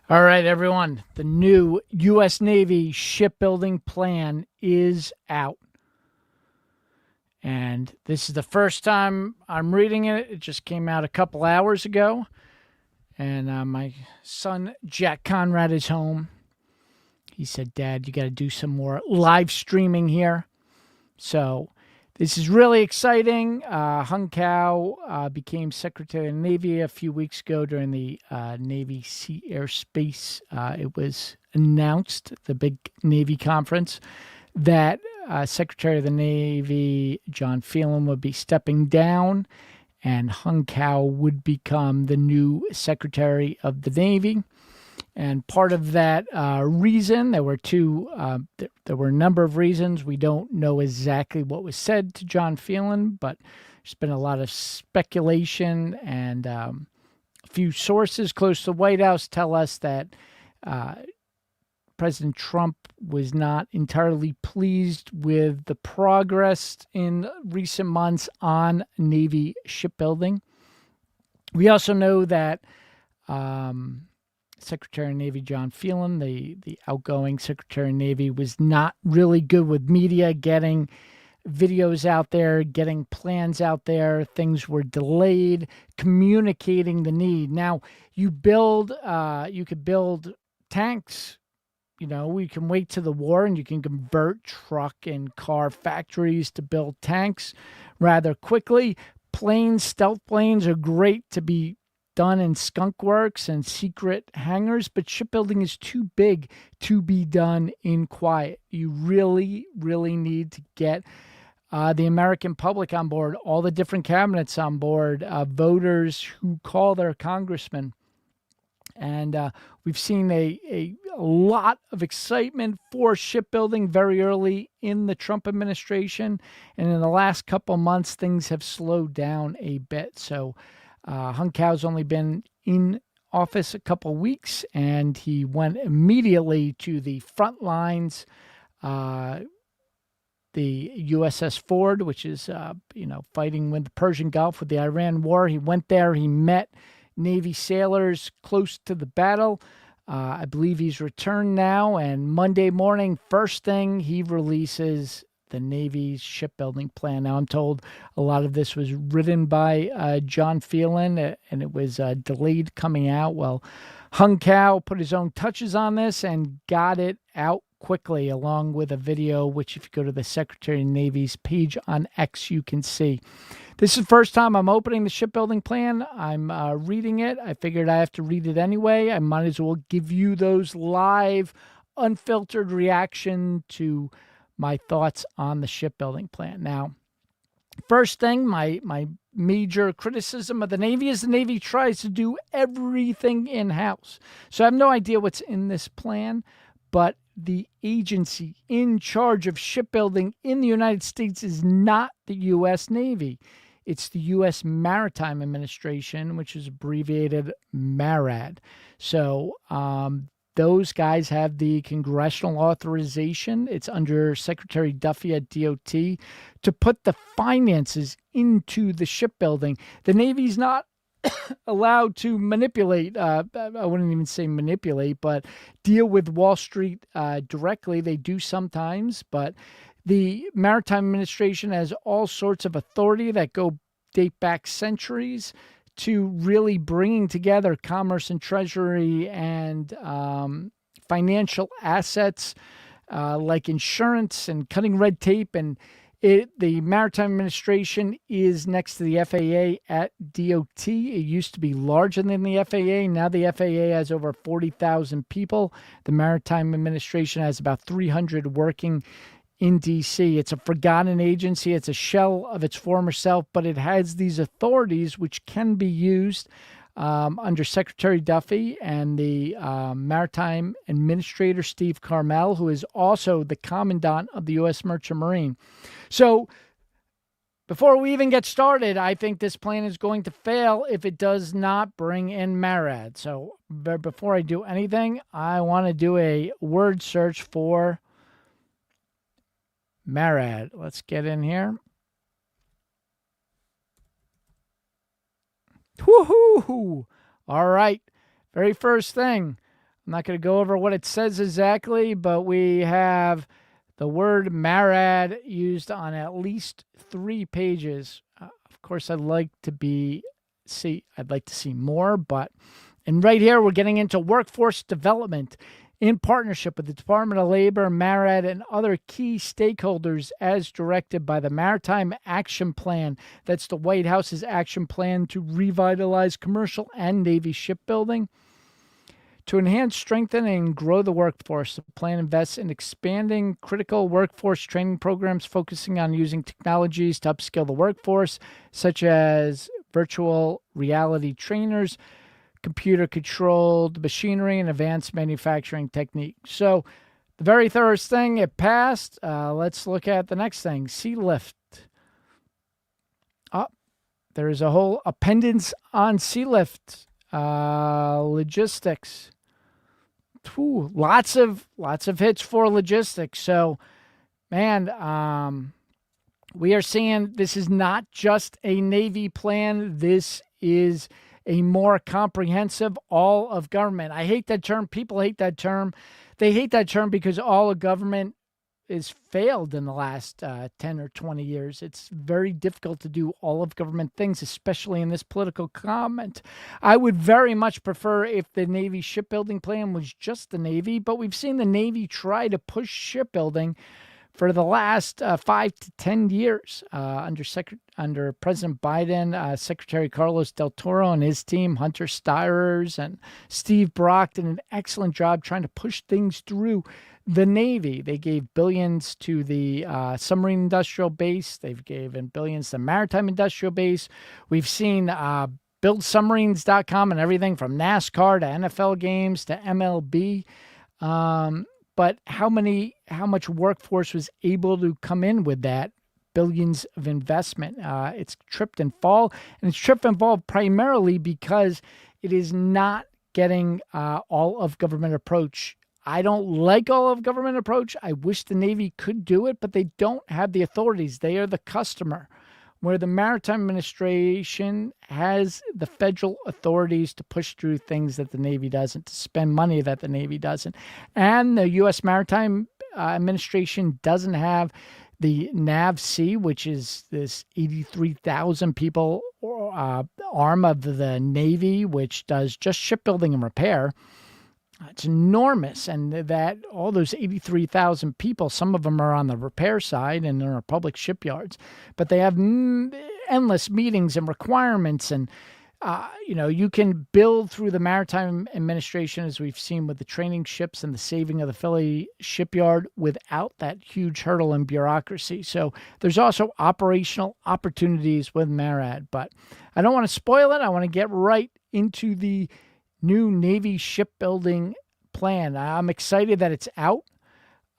All right, everyone. The new U.S. Navy shipbuilding plan is out. And this is the first time I'm reading it. It just came out a couple hours ago. And my son, Jack Konrad, is home. He said, Dad, you got to do some more live streaming here. So this is really exciting. Hung Cao became Secretary of the Navy a few weeks ago during the Navy Sea Airspace. It was announced, the big Navy conference, that Secretary of the Navy John Phelan would be stepping down and Hung Cao would become the new Secretary of the Navy. And part of that reason, there were a number of reasons. We don't know exactly what was said to John Phelan, but there's been a lot of speculation, and a few sources close to the White House tell us that President Trump was not entirely pleased with the progress in recent months on Navy shipbuilding. We also know that Secretary of Navy John Phelan, the outgoing Secretary of Navy, was not really good with media, getting videos out there, getting plans out there. Things were delayed, communicating the need. Now, you could build tanks. We can wait to the war and you can convert truck and car factories to build tanks rather quickly. Stealth planes are great to be done in skunk works and secret hangars, but shipbuilding is too big to be done in quiet. You really, really need to get the American public on board, all the different cabinets on board, voters who call their congressmen. And we've seen a lot of excitement for shipbuilding very early in the Trump administration. And in the last couple of months, things have slowed down a bit. So Hung Cao's only been in office a couple of weeks, and he went immediately to the front lines. The USS Ford, which is, fighting with the Persian Gulf with the Iran war. He went there. He met Navy sailors close to the battle. I believe he's returned now, and Monday morning, first thing, he releases the Navy's shipbuilding plan. Now, I'm told a lot of this was written by John Phelan, and it was delayed coming out. Well, Hung Cao put his own touches on this and got it out quickly, along with a video, which if you go to the Secretary of Navy's page on X, you can see. This is the first time I'm opening the shipbuilding plan. I'm reading it. I figured I have to read it anyway. I might as well give you those live, unfiltered reaction to my thoughts on the shipbuilding plan. Now, first thing, my major criticism of the Navy is the Navy tries to do everything in-house. So I have no idea what's in this plan, but the agency in charge of shipbuilding in the United States is not the U.S. Navy. It's the U.S. Maritime Administration, which is abbreviated MARAD. So those guys have the congressional authorization. It's under Secretary Duffy at DOT to put the finances into the shipbuilding. The Navy's not allowed to manipulate, I wouldn't even say manipulate, but deal with Wall Street directly. They do sometimes, but the Maritime Administration has all sorts of authority that date back centuries to really bringing together commerce and treasury and financial assets like insurance and cutting red tape. And the Maritime Administration is next to the FAA at DOT. It used to be larger than the FAA. Now the FAA has over 40,000 people. The Maritime Administration has about 300 working in D.C. It's a forgotten agency. It's a shell of its former self, but it has these authorities which can be used under Secretary Duffy and the Maritime Administrator Steve Carmel, who is also the Commandant of the U.S. Merchant Marine. So before we even get started, I think this plan is going to fail if it does not bring in MARAD. So before I do anything, I want to do a word search for MARAD. Let's get in here. Woohoo! All right. Very first thing, I'm not going to go over what it says exactly, but we have the word MARAD used on at least 3 pages. Of course, I'd like to see more, but and right here we're getting into workforce development in partnership with the Department of Labor, MARAD, and other key stakeholders as directed by the Maritime Action Plan. That's the White House's action plan to revitalize commercial and Navy shipbuilding. To enhance, strengthen, and grow the workforce, the plan invests in expanding critical workforce training programs focusing on using technologies to upskill the workforce, such as virtual reality trainers, computer-controlled machinery, and advanced manufacturing techniques. So the very first thing, it passed. Let's look at the next thing, sea lift. There is a whole appendix on sea lift, logistics. Lots of hits for logistics. So, man, we are seeing this is not just a Navy plan. This is a more comprehensive all of government. I hate that term. People hate that term. They hate that term because all of government is failed in the last 10 or 20 years. It's very difficult to do all of government things, especially in this political climate. I would very much prefer if the Navy shipbuilding plan was just the Navy, but we've seen the Navy try to push shipbuilding for the last 5 to 10 years under President Biden. Secretary Carlos Del Toro and his team, Hunter Stires and Steve Brock, did an excellent job trying to push things through the Navy. They gave billions to the submarine industrial base. They've given billions to the maritime industrial base. We've seen buildsubmarines.com and everything from NASCAR to NFL games to MLB. But how much workforce was able to come in with that billions of investment? It's tripped and fall, and it's tripped and fall primarily because it is not getting all of government approach. I don't like all of government approach. I wish the Navy could do it, but they don't have the authorities. They are the customer, where the Maritime Administration has the federal authorities to push through things that the Navy doesn't, to spend money that the Navy doesn't. And the U.S. Maritime Administration doesn't have the NAVSEA, which is this 83,000 people arm of the Navy, which does just shipbuilding and repair. It's enormous, and that all those 83,000 people, some of them are on the repair side and are public shipyards, but they have endless meetings and requirements, and you can build through the Maritime Administration, as we've seen with the training ships and the saving of the Philly shipyard, without that huge hurdle and bureaucracy. So there's also operational opportunities with MARAD, but I don't want to spoil it. I want to get right into the new Navy shipbuilding plan. I'm excited that it's out.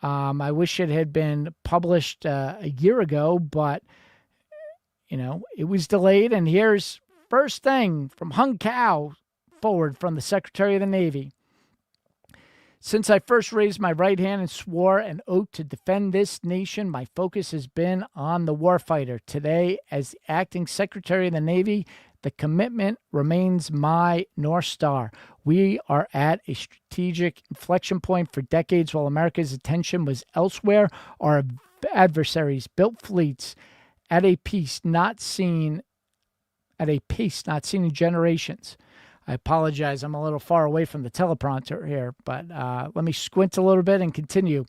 I wish it had been published a year ago, but it was delayed. And here's first thing from Hung Cao forward from the Secretary of the Navy. Since I first raised my right hand and swore an oath to defend this nation, my focus has been on the warfighter. Today, as the acting Secretary of the Navy, the commitment remains my North Star. We are at a strategic inflection point. For decades, while America's attention was elsewhere, our adversaries built fleets at a pace not seen in generations. I apologize, I'm a little far away from the teleprompter here, but let me squint a little bit and continue.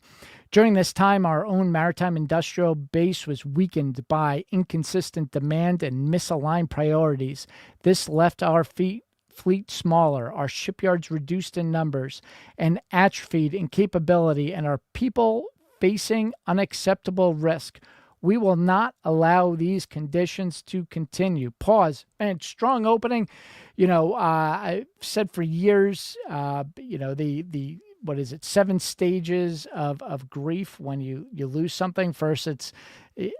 During this time, our own maritime industrial base was weakened by inconsistent demand and misaligned priorities. This left our fleet smaller, our shipyards reduced in numbers and atrophied in capability, and our people facing unacceptable risk. We will not allow these conditions to continue. Pause. And strong opening. I've said for years, what is it, 7 stages of grief when you lose something. First, it's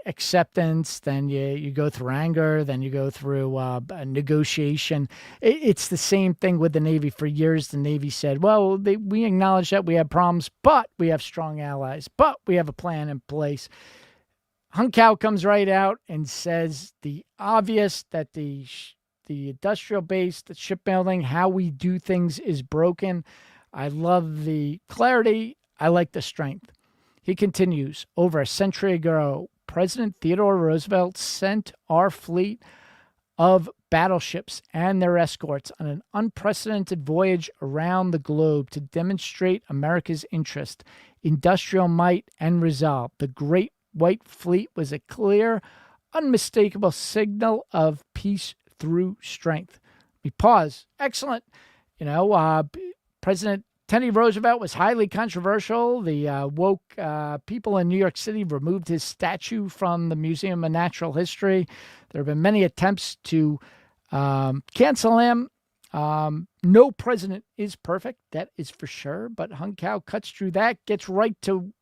acceptance, then you go through anger, then you go through negotiation. It's the same thing with the Navy. For years, the Navy said, well, we acknowledge that we have problems, but we have strong allies, but we have a plan in place. Hung Cao comes right out and says the obvious, that the industrial base, the shipbuilding, how we do things is broken. I love the clarity. I like the strength. He continues, over a century ago, President Theodore Roosevelt sent our fleet of battleships and their escorts on an unprecedented voyage around the globe to demonstrate America's interest, industrial might, and resolve. The Great White Fleet was a clear, unmistakable signal of peace through strength. We pause. Excellent. President Teddy Roosevelt was highly controversial. The woke people in New York City removed his statue from the Museum of Natural History. There have been many attempts to cancel him. No president is perfect, that is for sure. But Hung Cao cuts through that, gets right to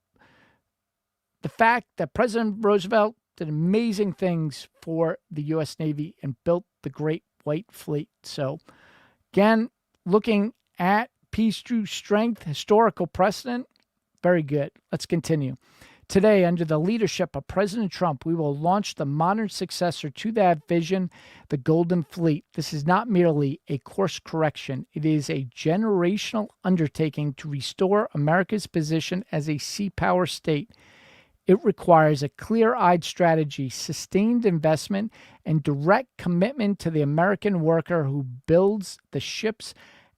the fact that President Roosevelt did amazing things for the U.S. Navy and built the Great White Fleet. So, again, looking at peace through strength, historical precedent, very good. Let's continue. Today, under the leadership of President Trump, we will launch the modern successor to that vision, the Golden Fleet. This is not merely a course correction. It is a generational undertaking to restore America's position as a sea power state. It requires a clear-eyed strategy, sustained investment, and direct commitment to the American worker who builds the ships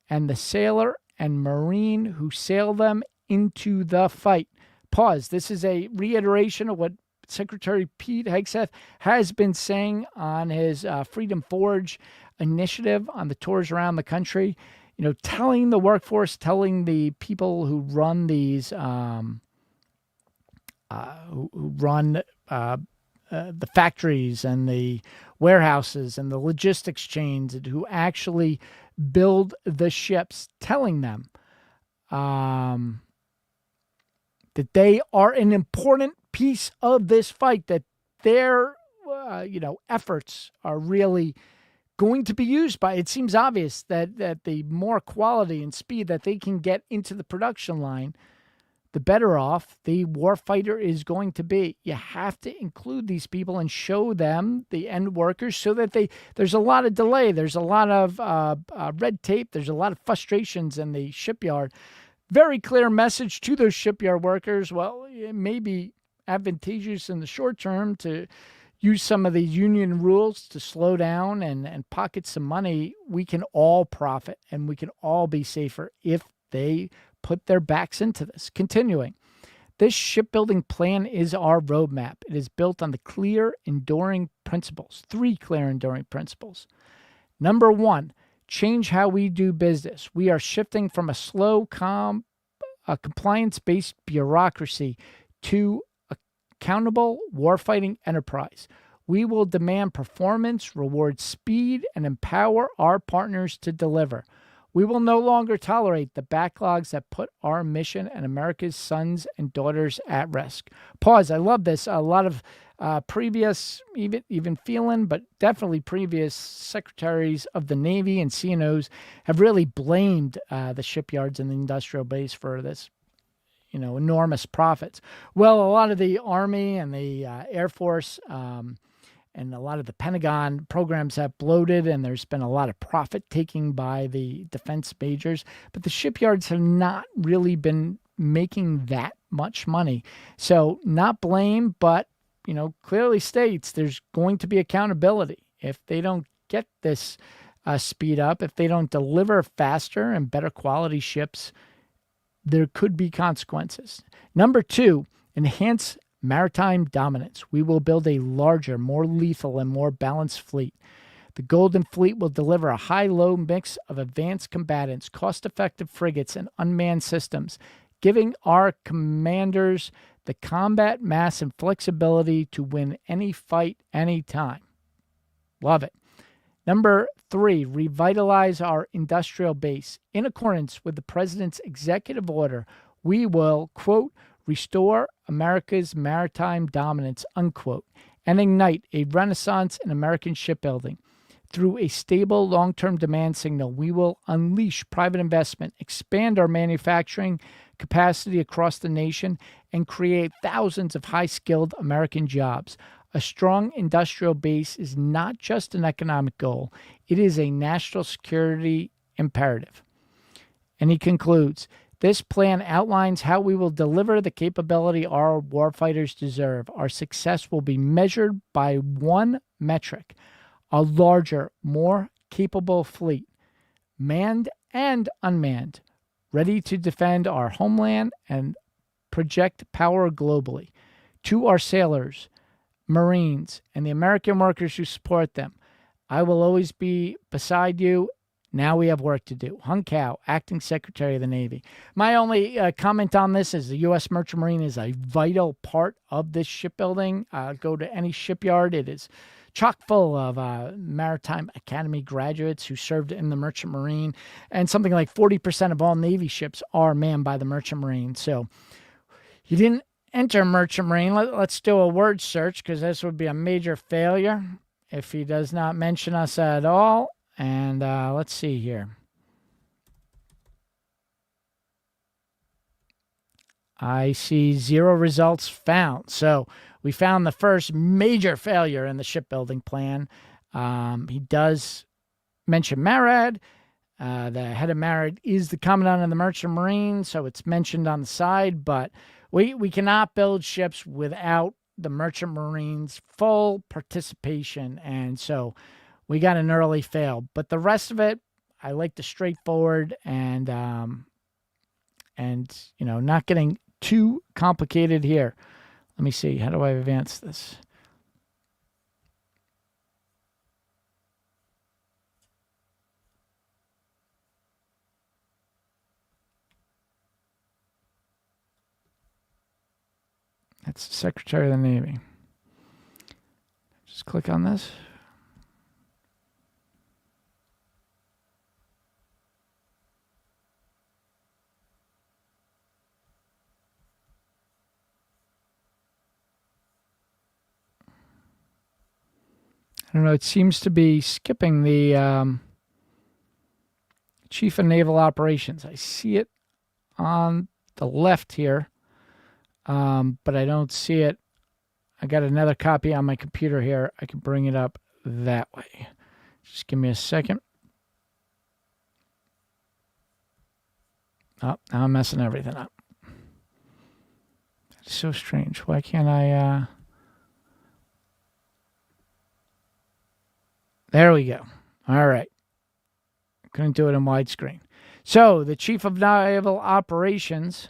and the sailor and marine who sail them into the fight. Pause. This is a reiteration of what Secretary Pete Hegseth has been saying on his Freedom Forge initiative on the tours around the country. Telling the workforce, telling the people who run these who run the factories and the warehouses and the logistics chains and who actually build the ships, telling them that they are an important piece of this fight, that their efforts are really going to be used by. It seems obvious that the more quality and speed that they can get into the production line, the better off the warfighter is going to be. You have to include these people and show them, the end workers, so that there's a lot of delay. There's a lot of red tape. There's a lot of frustrations in the shipyard. Very clear message to those shipyard workers. Well, it may be advantageous in the short term to use some of the union rules to slow down and pocket some money. We can all profit and we can all be safer if they put their backs into this. Continuing, this shipbuilding plan is our roadmap. It is built on the clear, enduring principles, 3 clear, enduring principles. Number 1, change how we do business. We are shifting from a slow, compliance-based bureaucracy to accountable warfighting enterprise. We will demand performance, reward speed, and empower our partners to deliver. We will no longer tolerate the backlogs that put our mission and America's sons and daughters at risk. Pause. I love this. A lot of previous, even Phelan, but definitely previous secretaries of the Navy and CNOs have really blamed the shipyards and the industrial base for this, enormous profits. Well, a lot of the Army and the Air Force and a lot of the Pentagon programs have bloated, and there's been a lot of profit taking by the defense majors, but the shipyards have not really been making that much money. So not blame, but, clearly states there's going to be accountability. If they don't get this speed up, if they don't deliver faster and better quality ships, there could be consequences. Number 2, enhance maritime dominance. We will build a larger, more lethal, and more balanced fleet. The Golden Fleet will deliver a high-low mix of advanced combatants, cost-effective frigates, and unmanned systems, giving our commanders the combat mass and flexibility to win any fight, anytime. Love it. Number 3, revitalize our industrial base. In accordance with the President's executive order, we will, quote, restore America's maritime dominance, unquote, and ignite a renaissance in American shipbuilding. Through a stable long-term demand signal, we will unleash private investment, expand our manufacturing capacity across the nation, and create thousands of high-skilled American jobs. A strong industrial base is not just an economic goal. It is a national security imperative. And he concludes, this plan outlines how we will deliver the capability our warfighters deserve. Our success will be measured by one metric: a larger, more capable fleet, manned and unmanned, ready to defend our homeland and project power globally. To our sailors, Marines, and the American workers who support them, I will always be beside you. Now we have work to do. Hung Cao, Acting Secretary of the Navy. My only comment on this is the U.S. Merchant Marine is a vital part of this shipbuilding. Go to any shipyard. It is chock full of Maritime Academy graduates who served in the Merchant Marine. And something like 40% of all Navy ships are manned by the Merchant Marine. So you didn't enter Merchant Marine. Let's do a word search, because this would be a major failure if he does not mention us at all. And let's see here. I see 0 results found. So we found the first major failure in the shipbuilding plan. He does mention MARAD. The head of MARAD is the commandant of the Merchant Marine, so it's mentioned on the side. But we cannot build ships without the Merchant Marine's full participation. And so we got an early fail. But the rest of it, I like the straightforward and not getting too complicated here. Let me see. How do I advance this? That's the Secretary of the Navy. Just click on this. I don't know. It seems to be skipping the Chief of Naval Operations. I see it on the left here, but I don't see it. I got another copy on my computer here. I can bring it up that way. Just give me a second. Oh, now I'm messing everything up. It's so strange. Why can't I... There we go. All right. Couldn't do it in widescreen. So, the Chief of Naval Operations.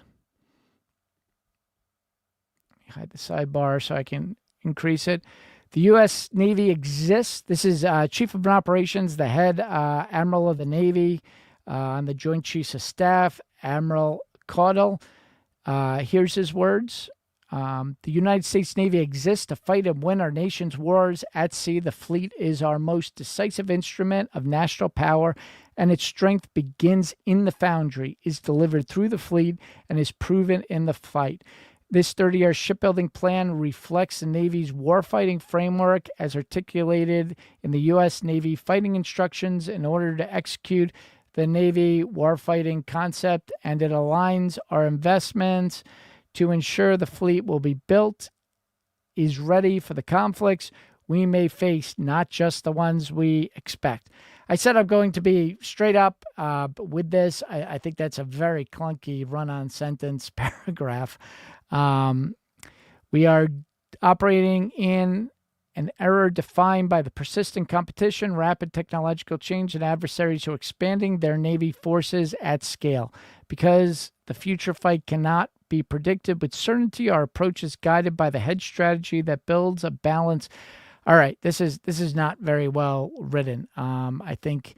Let me hide the sidebar so I can increase it. The U.S. Navy exists. This is Chief of Operations, the head Admiral of the Navy, on the Joint Chiefs of Staff, Admiral Caudle. Here's his words. The United States Navy exists to fight and win our nation's wars at sea. The fleet is our most decisive instrument of national power, and its strength begins in the foundry, is delivered through the fleet, and is proven in the fight. This 30-year shipbuilding plan reflects the Navy's warfighting framework as articulated in the U.S. Navy fighting instructions in order to execute the Navy warfighting concept, and it aligns our investments to ensure the fleet will be built, is ready for the conflicts we may face, not just the ones we expect. I said I'm going to be straight up but with this. I think that's a very clunky run-on sentence paragraph. We are operating in an era defined by the persistent competition, rapid technological change, and adversaries who are expanding their Navy forces at scale. Because the future fight cannot be predicted with certainty, our approach is guided by the hedge strategy that builds a balance. All right, this is not very well written. I think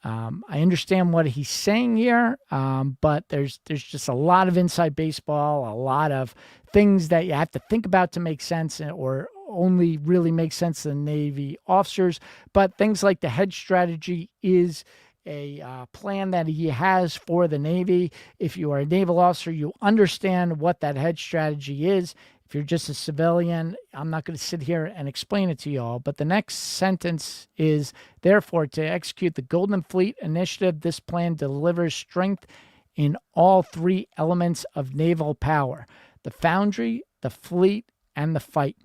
I understand what he's saying here, but there's just a lot of inside baseball, a lot of things that you have to think about to make sense, or only really make sense to the Navy officers. But things like the hedge strategy is a plan that he has for the Navy. If you are a naval officer, you understand what that hedge strategy is. If you're just a civilian, I'm not going to sit here and explain it to you all. But the next sentence is, therefore, to execute the Golden Fleet Initiative, this plan delivers strength in all 3 elements of naval power: the foundry, the fleet, and the fight.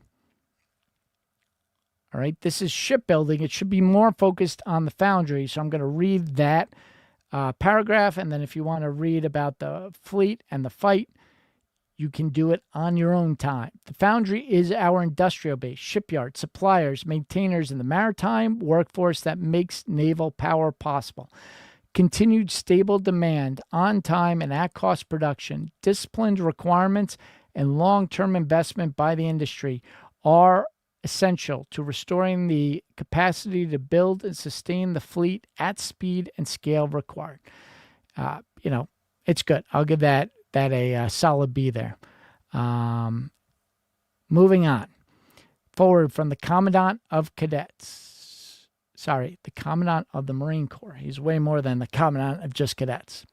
All right, this is shipbuilding. It should be more focused on the foundry. So I'm going to read that paragraph. And then if you want to read about the fleet and the fight, you can do it on your own time. The Foundry is our industrial base, shipyard, suppliers, maintainers, and the maritime workforce that makes naval power possible. Continued stable demand, on time and at cost production, disciplined requirements, and long-term investment by the industry are essential to restoring the capacity to build and sustain the fleet at speed and scale required. It's good. I'll give that a solid B there. Moving on. Forward from the Commandant of Cadets. Sorry, the Commandant of the Marine Corps. He's way more than the Commandant of just cadets.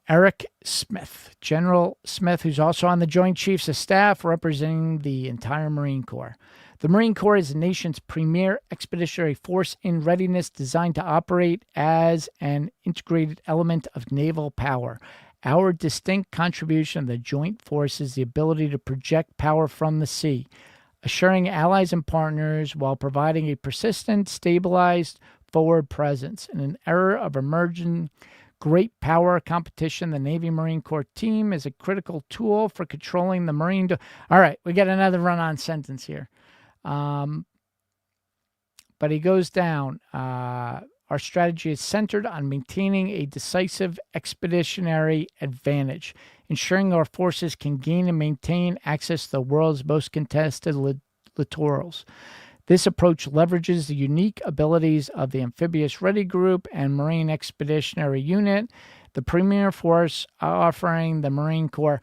Eric Smith, General Smith, who's also on the Joint Chiefs of Staff representing the entire Marine Corps. The Marine Corps is the nation's premier expeditionary force in readiness, designed to operate as an integrated element of naval power. Our distinct contribution of the joint force is the ability to project power from the sea, assuring allies and partners while providing a persistent, stabilized forward presence. In an era of emerging great power competition, the Navy Marine Corps team is a critical tool for controlling the Marine. All right, we got another run-on sentence here. But he goes down. Our strategy is centered on maintaining a decisive expeditionary advantage, ensuring our forces can gain and maintain access to the world's most contested littorals. This approach leverages the unique abilities of the Amphibious Ready Group and Marine Expeditionary Unit, the premier force offering the Marine Corps.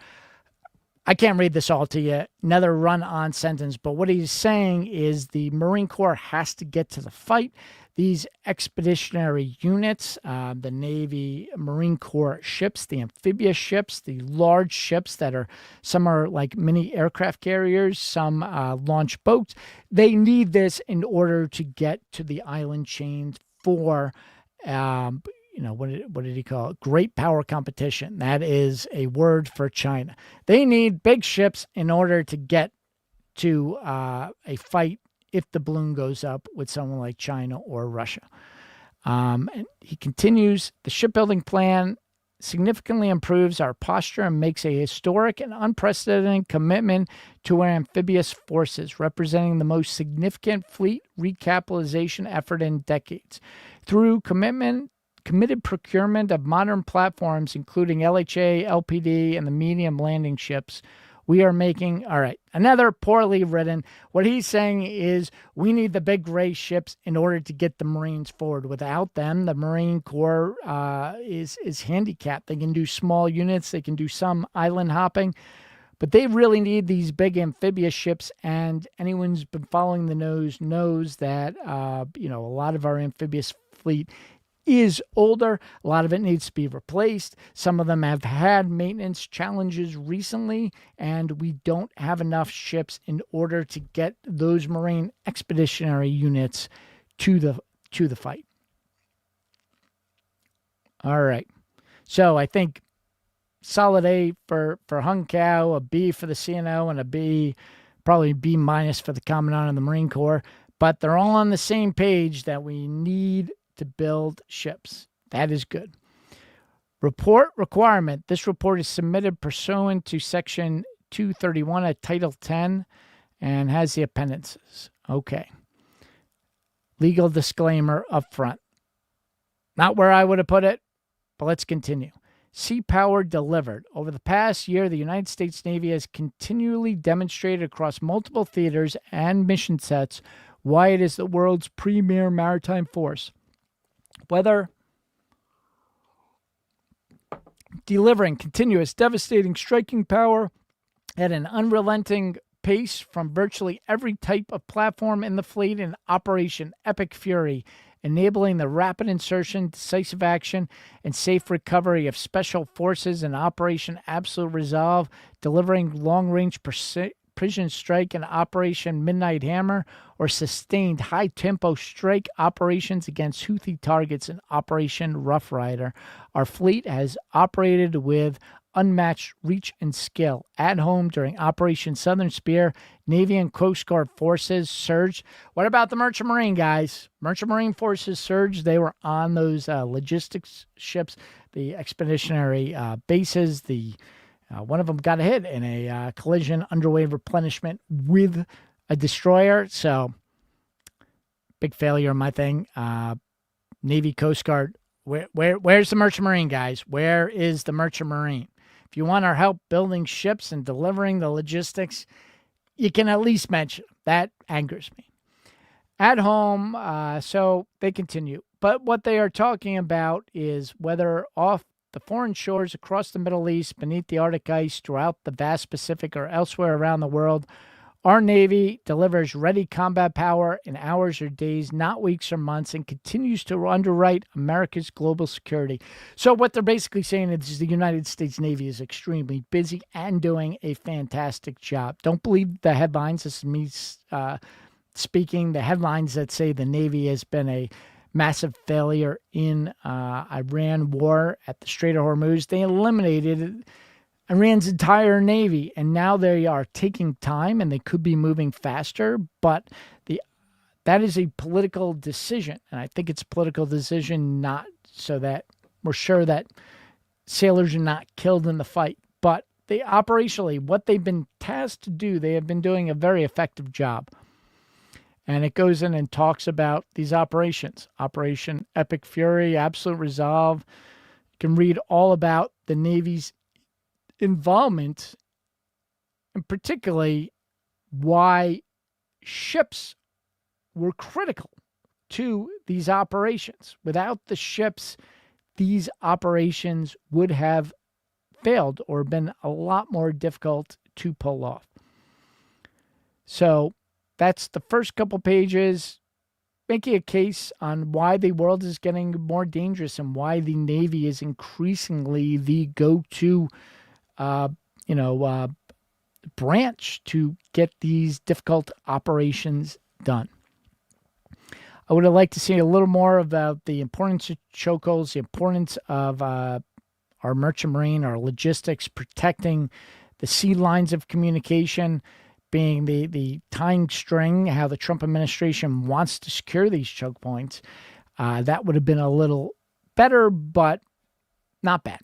I can't read this all to you, another run-on sentence, but what he's saying is the Marine Corps has to get to the fight. These expeditionary units, the Navy Marine Corps ships, the amphibious ships, the large ships that are, some are like mini aircraft carriers, some launch boats, they need this in order to get to the island chains for what did he call it? Great power competition. That is a word for China. They need big ships in order to get to a fight if the balloon goes up with someone like China or Russia. And he continues, the shipbuilding plan significantly improves our posture and makes a historic and unprecedented commitment to our amphibious forces, representing the most significant fleet recapitalization effort in decades. Through committed procurement of modern platforms, including LHA, LPD, and the medium landing ships, we are making, all right, another poorly written. What he's saying is we need the big gray ships in order to get the Marines forward. Without them, the Marine Corps is handicapped. They can do small units. They can do some island hopping. But they really need these big amphibious ships, and anyone who's been following the news knows that, a lot of our amphibious fleet is older. A lot of it needs to be replaced. Some of them have had maintenance challenges recently, and we don't have enough ships in order to get those Marine expeditionary units to the fight. All right. So I think solid A for Hung Cao, a B for the CNO, and a B, probably B minus for the Commandant of the Marine Corps. But they're all on the same page that we need to build ships. That is good. Report requirement. This report is submitted pursuant to Section 231 of Title 10 and has the appendices. Okay. Legal disclaimer up front. Not where I would have put it, but let's continue. Sea power delivered. Over the past year, the United States Navy has continually demonstrated across multiple theaters and mission sets why it is the world's premier maritime force. Whether delivering continuous, devastating, striking power at an unrelenting pace from virtually every type of platform in the fleet in Operation Epic Fury, enabling the rapid insertion, decisive action, and safe recovery of special forces in Operation Absolute Resolve, delivering long-range precision strike in Operation Midnight Hammer, or sustained high-tempo strike operations against Houthi targets in Operation Rough Rider. Our fleet has operated with unmatched reach and skill. At home during Operation Southern Spear, Navy and Coast Guard forces surged. What about the Merchant Marine, guys? Merchant Marine forces surged. They were on those logistics ships, the expeditionary bases. One of them got a hit in a collision underway replenishment with a destroyer. So, big failure on my thing. Navy, Coast Guard. Where's the Merchant Marine, guys? Where is the Merchant Marine? If you want our help building ships and delivering the logistics, you can at least mention them. That angers me. At home, so they continue. But what they are talking about is whether off the foreign shores across the Middle East, beneath the Arctic ice, throughout the vast Pacific, or elsewhere around the world, our Navy delivers ready combat power in hours or days, not weeks or months, and continues to underwrite America's global security. So what they're basically saying is the United States Navy is extremely busy and doing a fantastic job. Don't believe the headlines. This is me speaking. The headlines that say the Navy has been a massive failure in Iran war at the Strait of Hormuz. They eliminated Iran's entire Navy, and now they are taking time, and they could be moving faster, but that is a political decision, and I think it's a political decision not so that we're sure that sailors are not killed in the fight, but they operationally, what they've been tasked to do, they have been doing a very effective job. And it goes in and talks about these operations. Operation Epic Fury, Absolute Resolve. You can read all about the Navy's involvement, and particularly why ships were critical to these operations. Without the ships, these operations would have failed or been a lot more difficult to pull off. So that's the first couple pages, making a case on why the world is getting more dangerous and why the Navy is increasingly the go-to branch to get these difficult operations done. I would have liked to see a little more about the importance of chokeholds, the importance of our Merchant Marine, our logistics, protecting the sea lines of communication, being the tying string, how the Trump administration wants to secure these choke points. That would have been a little better, but not bad.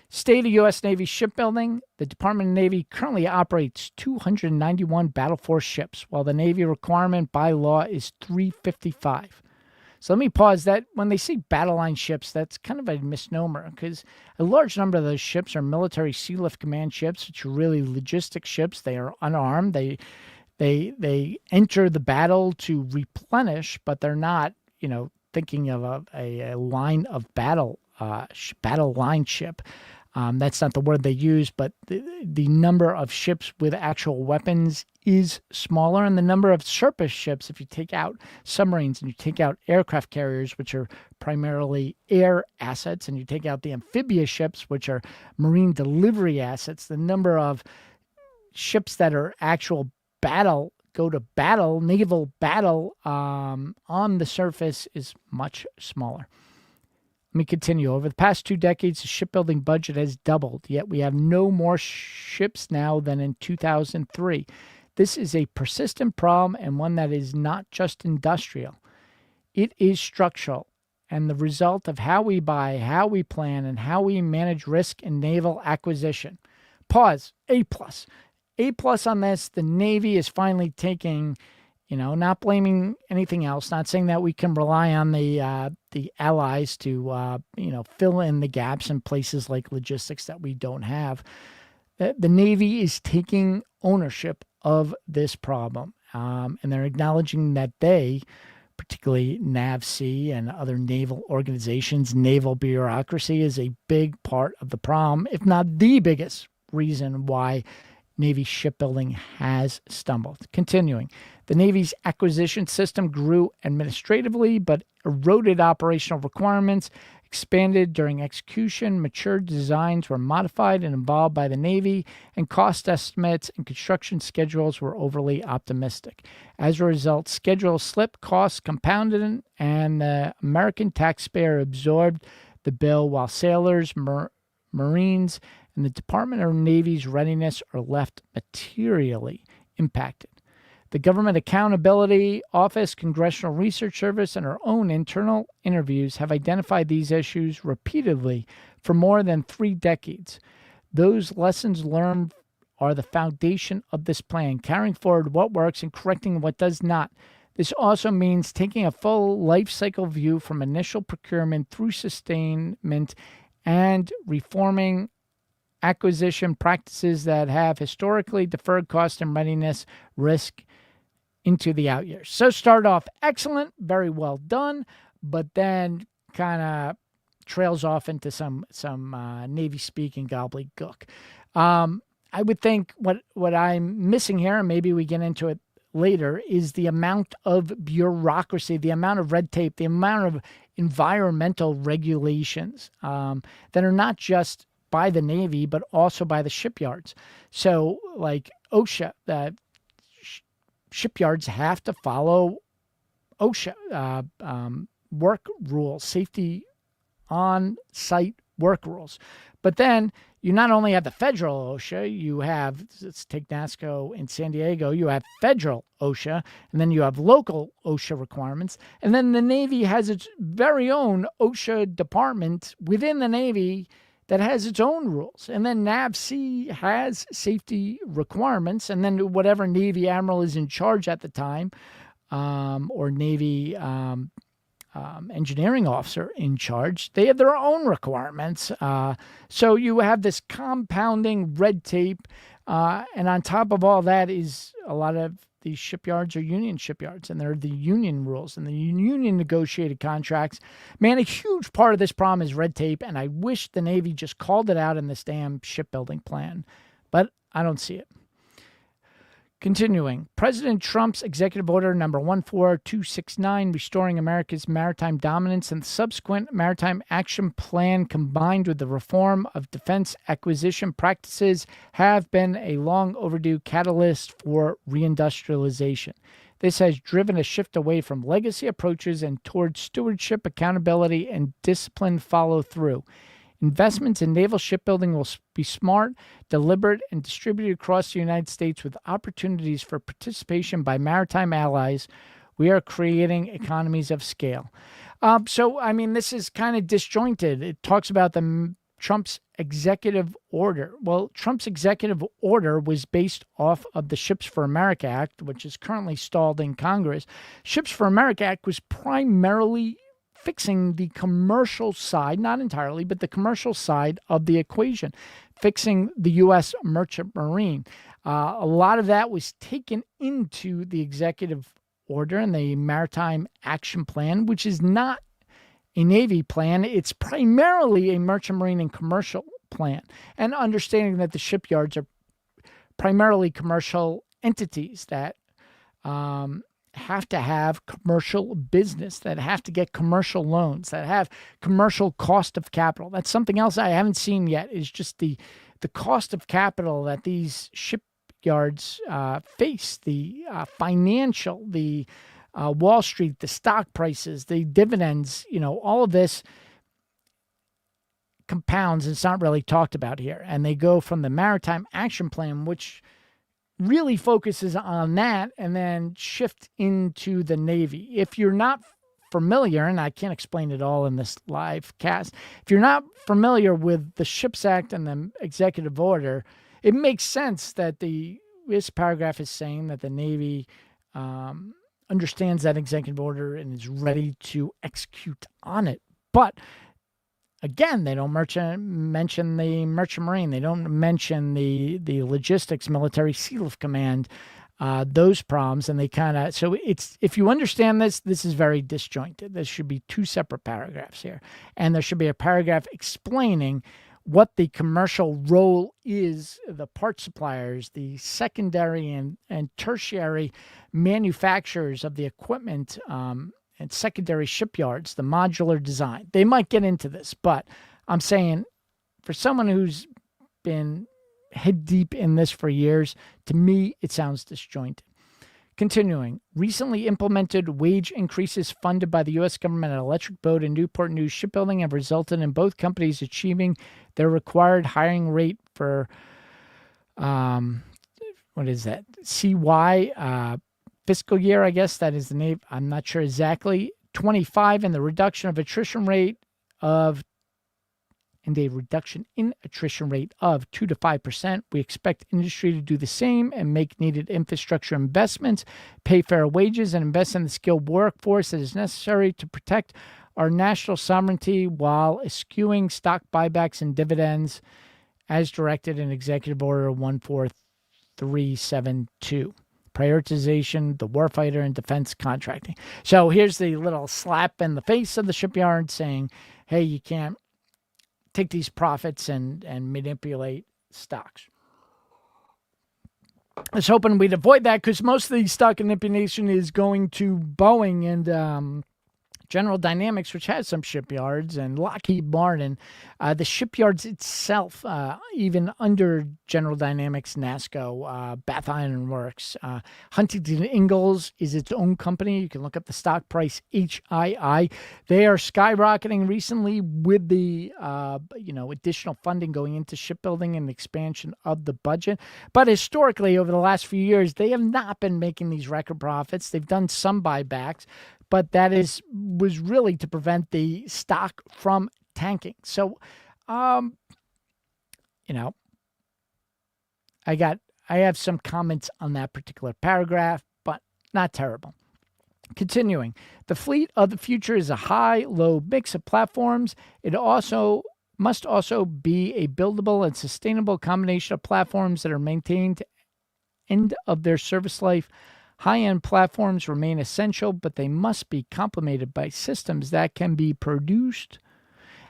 State of U.S. Navy shipbuilding. The Department of Navy currently operates 291 Battle Force ships, while the Navy requirement by law is 355. So let me pause that. When they say battle line ships, that's kind of a misnomer because a large number of those ships are military sea lift command ships, which are really logistic ships. They are unarmed. They enter the battle to replenish, but they're not, thinking of a line of battle line ship. That's not the word they use, but the number of ships with actual weapons is smaller, and the number of surface ships, if you take out submarines and you take out aircraft carriers, which are primarily air assets, and you take out the amphibious ships, which are marine delivery assets, the number of ships that are actual naval battle on the surface is much smaller. Let me continue. Over the past 2 decades, the shipbuilding budget has doubled, yet we have no more ships now than in 2003. This is a persistent problem and one that is not just industrial. It is structural and the result of how we buy, how we plan, and how we manage risk in naval acquisition. Pause. A+. A+ on this. The Navy is finally taking, not blaming anything else, not saying that we can rely on the allies to, fill in the gaps in places like logistics that we don't have. The Navy is taking ownership of this problem, and they're acknowledging that they, particularly NAVSEA and other naval organizations, naval bureaucracy is a big part of the problem, if not the biggest reason why Navy shipbuilding has stumbled. Continuing, the Navy's acquisition system grew administratively, but eroded operational requirements, expanded during execution, mature designs were modified and evolved by the Navy, and cost estimates and construction schedules were overly optimistic. As a result, schedules slipped, costs compounded, and the American taxpayer absorbed the bill while sailors, Marines, and the Department of Navy's readiness are left materially impacted. The Government Accountability Office, Congressional Research Service, and our own internal interviews have identified these issues repeatedly for more than 3 decades. Those lessons learned are the foundation of this plan, carrying forward what works and correcting what does not. This also means taking a full life cycle view from initial procurement through sustainment and reforming acquisition practices that have historically deferred cost and readiness risk into the out years. So start off excellent, very well done, but then kind of trails off into some Navy speak and gobbledygook. I would think what I'm missing here, and maybe we get into it later, is the amount of bureaucracy, the amount of red tape, the amount of environmental regulations that are not just by the Navy, but also by the shipyards. So like OSHA, shipyards have to follow OSHA work rules, safety on-site work rules. But then you not only have the federal OSHA, you have, let's take NASCO in San Diego, you have federal OSHA, and then you have local OSHA requirements. And then the Navy has its very own OSHA department within the Navy that has its own rules. And then NAVSEA has safety requirements. And then whatever Navy admiral is in charge at the time, or Navy engineering officer in charge, they have their own requirements. So you have this compounding red tape. And on top of all that is a lot of these shipyards are union shipyards, and they're the union rules and the union negotiated contracts. Man, a huge part of this problem is red tape, and I wish the Navy just called it out in this damn shipbuilding plan, but I don't see it. Continuing, President Trump's Executive Order number 14269, restoring America's maritime dominance, and the subsequent Maritime Action Plan combined with the reform of defense acquisition practices have been a long overdue catalyst for reindustrialization. This has driven a shift away from legacy approaches and towards stewardship, accountability, and disciplined follow-through. Investments in naval shipbuilding will be smart, deliberate, and distributed across the United States with opportunities for participation by maritime allies. We are creating economies of scale. So, I mean, this is kind of disjointed. It talks about Trump's executive order. Well, Trump's executive order was based off of the Ships for America Act, which is currently stalled in Congress. Ships for America Act was primarily fixing the commercial side, not entirely, but the commercial side of the equation, fixing the U.S. merchant marine. A lot of that was taken into the executive order and the Maritime Action Plan, which is not a Navy plan. It's primarily a merchant marine and commercial plan. And understanding that the shipyards are primarily commercial entities that have to have commercial business, that have to get commercial loans, that have commercial cost of capital. That's something else I haven't seen yet, is just the cost of capital that these shipyards face, the financial, the Wall Street, the stock prices, the dividends, all of this compounds. It's not really talked about here. And they go from the Maritime Action Plan, which really focuses on that, and then shift into the Navy. If you're not familiar, and I can't explain it all in this live cast, if you're not familiar with the Ships Act and the executive order, it makes sense that this paragraph is saying that the Navy understands that executive order and is ready to execute on it. But again, they don't mention the merchant marine. They don't mention the logistics, military seal of command, those problems. And they so if you understand this is very disjointed. There should be 2 separate paragraphs here. And there should be a paragraph explaining what the commercial role is, the part suppliers, the secondary and tertiary manufacturers of the equipment, and secondary shipyards, the modular design. They might get into this, but I'm saying for someone who's been head deep in this for years, to me, it sounds disjointed. Continuing, recently implemented wage increases funded by the U.S. government at Electric Boat and Newport News Shipbuilding have resulted in both companies achieving their required hiring rate for, what is that, CY fiscal year, I guess that is the name. I'm not sure exactly. 25, and the reduction of attrition rate of and a reduction in attrition rate of 2 to 5%. We expect industry to do the same and make needed infrastructure investments, pay fair wages, and invest in the skilled workforce that is necessary to protect our national sovereignty while eschewing stock buybacks and dividends as directed in Executive Order 14372. Prioritization, the warfighter, and defense contracting. So here's the little slap in the face of the shipyard saying, hey, you can't take these profits and manipulate stocks. I was hoping we'd avoid that because most of the stock manipulation is going to Boeing and General Dynamics, which has some shipyards, and Lockheed Martin. The shipyards itself, even under General Dynamics, NASSCO, Bath Iron Works, Huntington Ingalls is its own company. You can look up the stock price, HII. They are skyrocketing recently with the additional funding going into shipbuilding and expansion of the budget. But historically, over the last few years, they have not been making these record profits. They've done some buybacks, but that was really to prevent the stock from tanking. So, I have some comments on that particular paragraph, but not terrible. Continuing, the fleet of the future is a high-low mix of platforms. It must also be a buildable and sustainable combination of platforms that are maintained to end of their service life. High-end platforms remain essential, but they must be complemented by systems that can be produced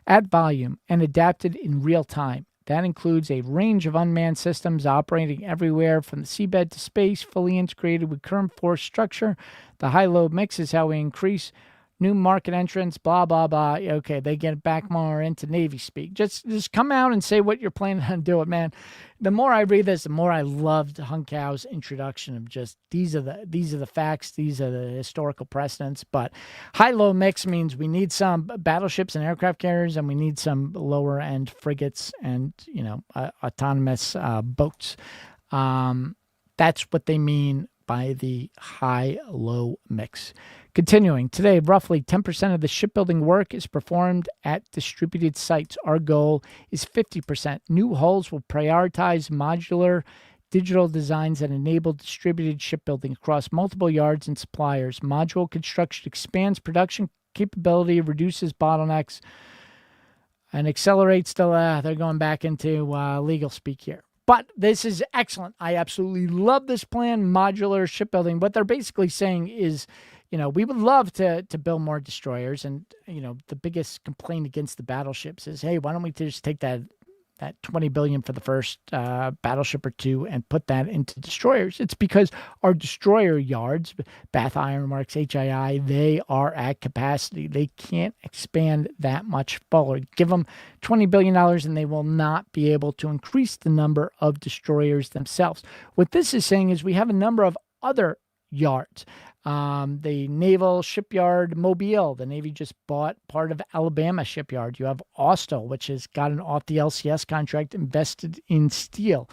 at volume and adapted in real time. That includes a range of unmanned systems operating everywhere from the seabed to space, fully integrated with current force structure. The high-low mix is how we increase new market entrants, blah, blah, blah. Okay, they get back more into Navy speak. Just come out and say what you're planning on doing, man. The more I read this, the more I loved Hung Cao's introduction of just these are the facts, these are the historical precedents. But high-low mix means we need some battleships and aircraft carriers, and we need some lower-end frigates and autonomous boats. That's what they mean by the high-low mix. Continuing, today, roughly 10% of the shipbuilding work is performed at distributed sites. Our goal is 50%. New hulls will prioritize modular digital designs that enable distributed shipbuilding across multiple yards and suppliers. Module construction expands production capability, reduces bottlenecks, and accelerates they're going back into legal speak here. But this is excellent. I absolutely love this plan, modular shipbuilding. What they're basically saying is, we would love to build more destroyers. And, the biggest complaint against the battleships is, hey, why don't we just take that $20 billion for the first battleship or two and put that into destroyers? It's because our destroyer yards, Bath Iron Works, HII, they are at capacity. They can't expand that much forward. Give them $20 billion and they will not be able to increase the number of destroyers themselves. What this is saying is we have a number of other yards. The Naval Shipyard Mobile, the Navy just bought part of Alabama Shipyard. You have Austell, which has gotten off the LCS contract, invested in steel.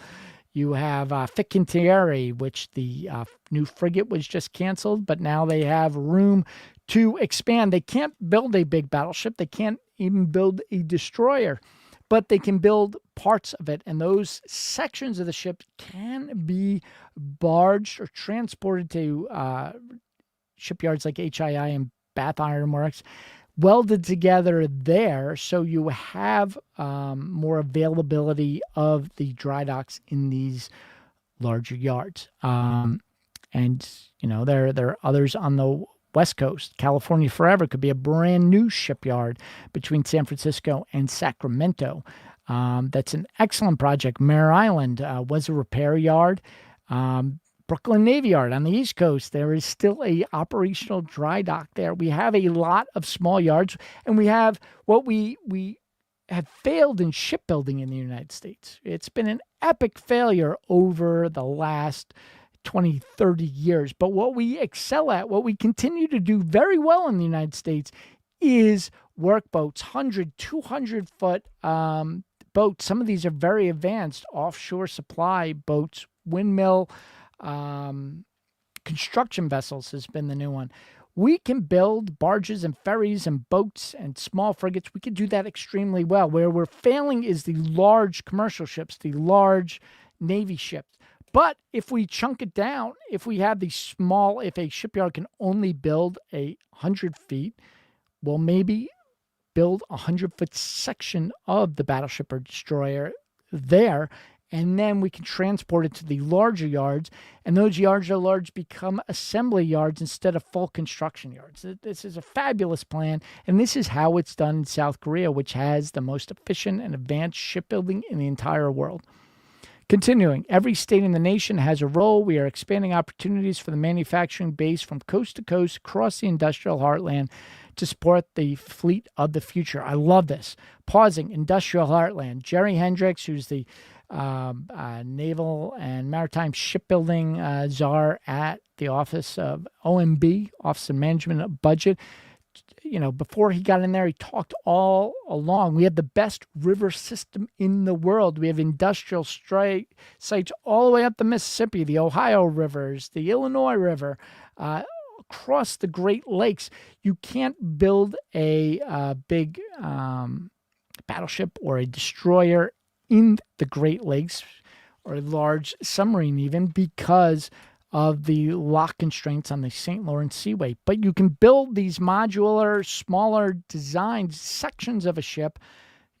You have Fincantieri, which the new frigate was just canceled, but now they have room to expand. They can't build a big battleship. They can't even build a destroyer, but they can build parts of it. And those sections of the ship can be barged or transported to shipyards like HII and Bath Iron Works, welded together there, so you have more availability of the dry docks in these larger yards. And there are others on the West Coast. California Forever could be a brand new shipyard between San Francisco and Sacramento. That's an excellent project. Mare Island was a repair yard. Brooklyn Navy Yard on the East Coast, there is still a operational dry dock there. We have a lot of small yards, and we have what we have failed in shipbuilding in the United States. It's been an epic failure over the last 20, 30 years. But what we excel at, what we continue to do very well in the United States is work boats, 100, 200-foot boats. Some of these are very advanced offshore supply boats, windmill, construction vessels has been the new one. We can build barges and ferries and boats and small frigates. We can do that extremely well. Where we're failing is the large commercial ships, the large Navy ships. But if we chunk it down, if we have these small, if a shipyard can only build 100 feet, well, maybe build a 100-foot section of the battleship or destroyer there, and then we can transport it to the larger yards, and those yards are large become assembly yards instead of full construction yards. This is a fabulous plan, and this is how it's done in South Korea, which has the most efficient and advanced shipbuilding in the entire world. Continuing, every state in the nation has a role. We are expanding opportunities for the manufacturing base from coast to coast across the industrial heartland to support the fleet of the future. I love this. Pausing, industrial heartland. Jerry Hendricks, who's the Naval and Maritime Shipbuilding czar at the Office of OMB, Office of Management and Budget. Before he got in there, he talked all along. We have the best river system in the world. We have industrial sites all the way up the Mississippi, the Ohio rivers, the Illinois River, across the Great Lakes. You can't build a big battleship or a destroyer in the Great Lakes, or a large submarine even, because of the lock constraints on the St. Lawrence Seaway. But you can build these modular, smaller designed sections of a ship,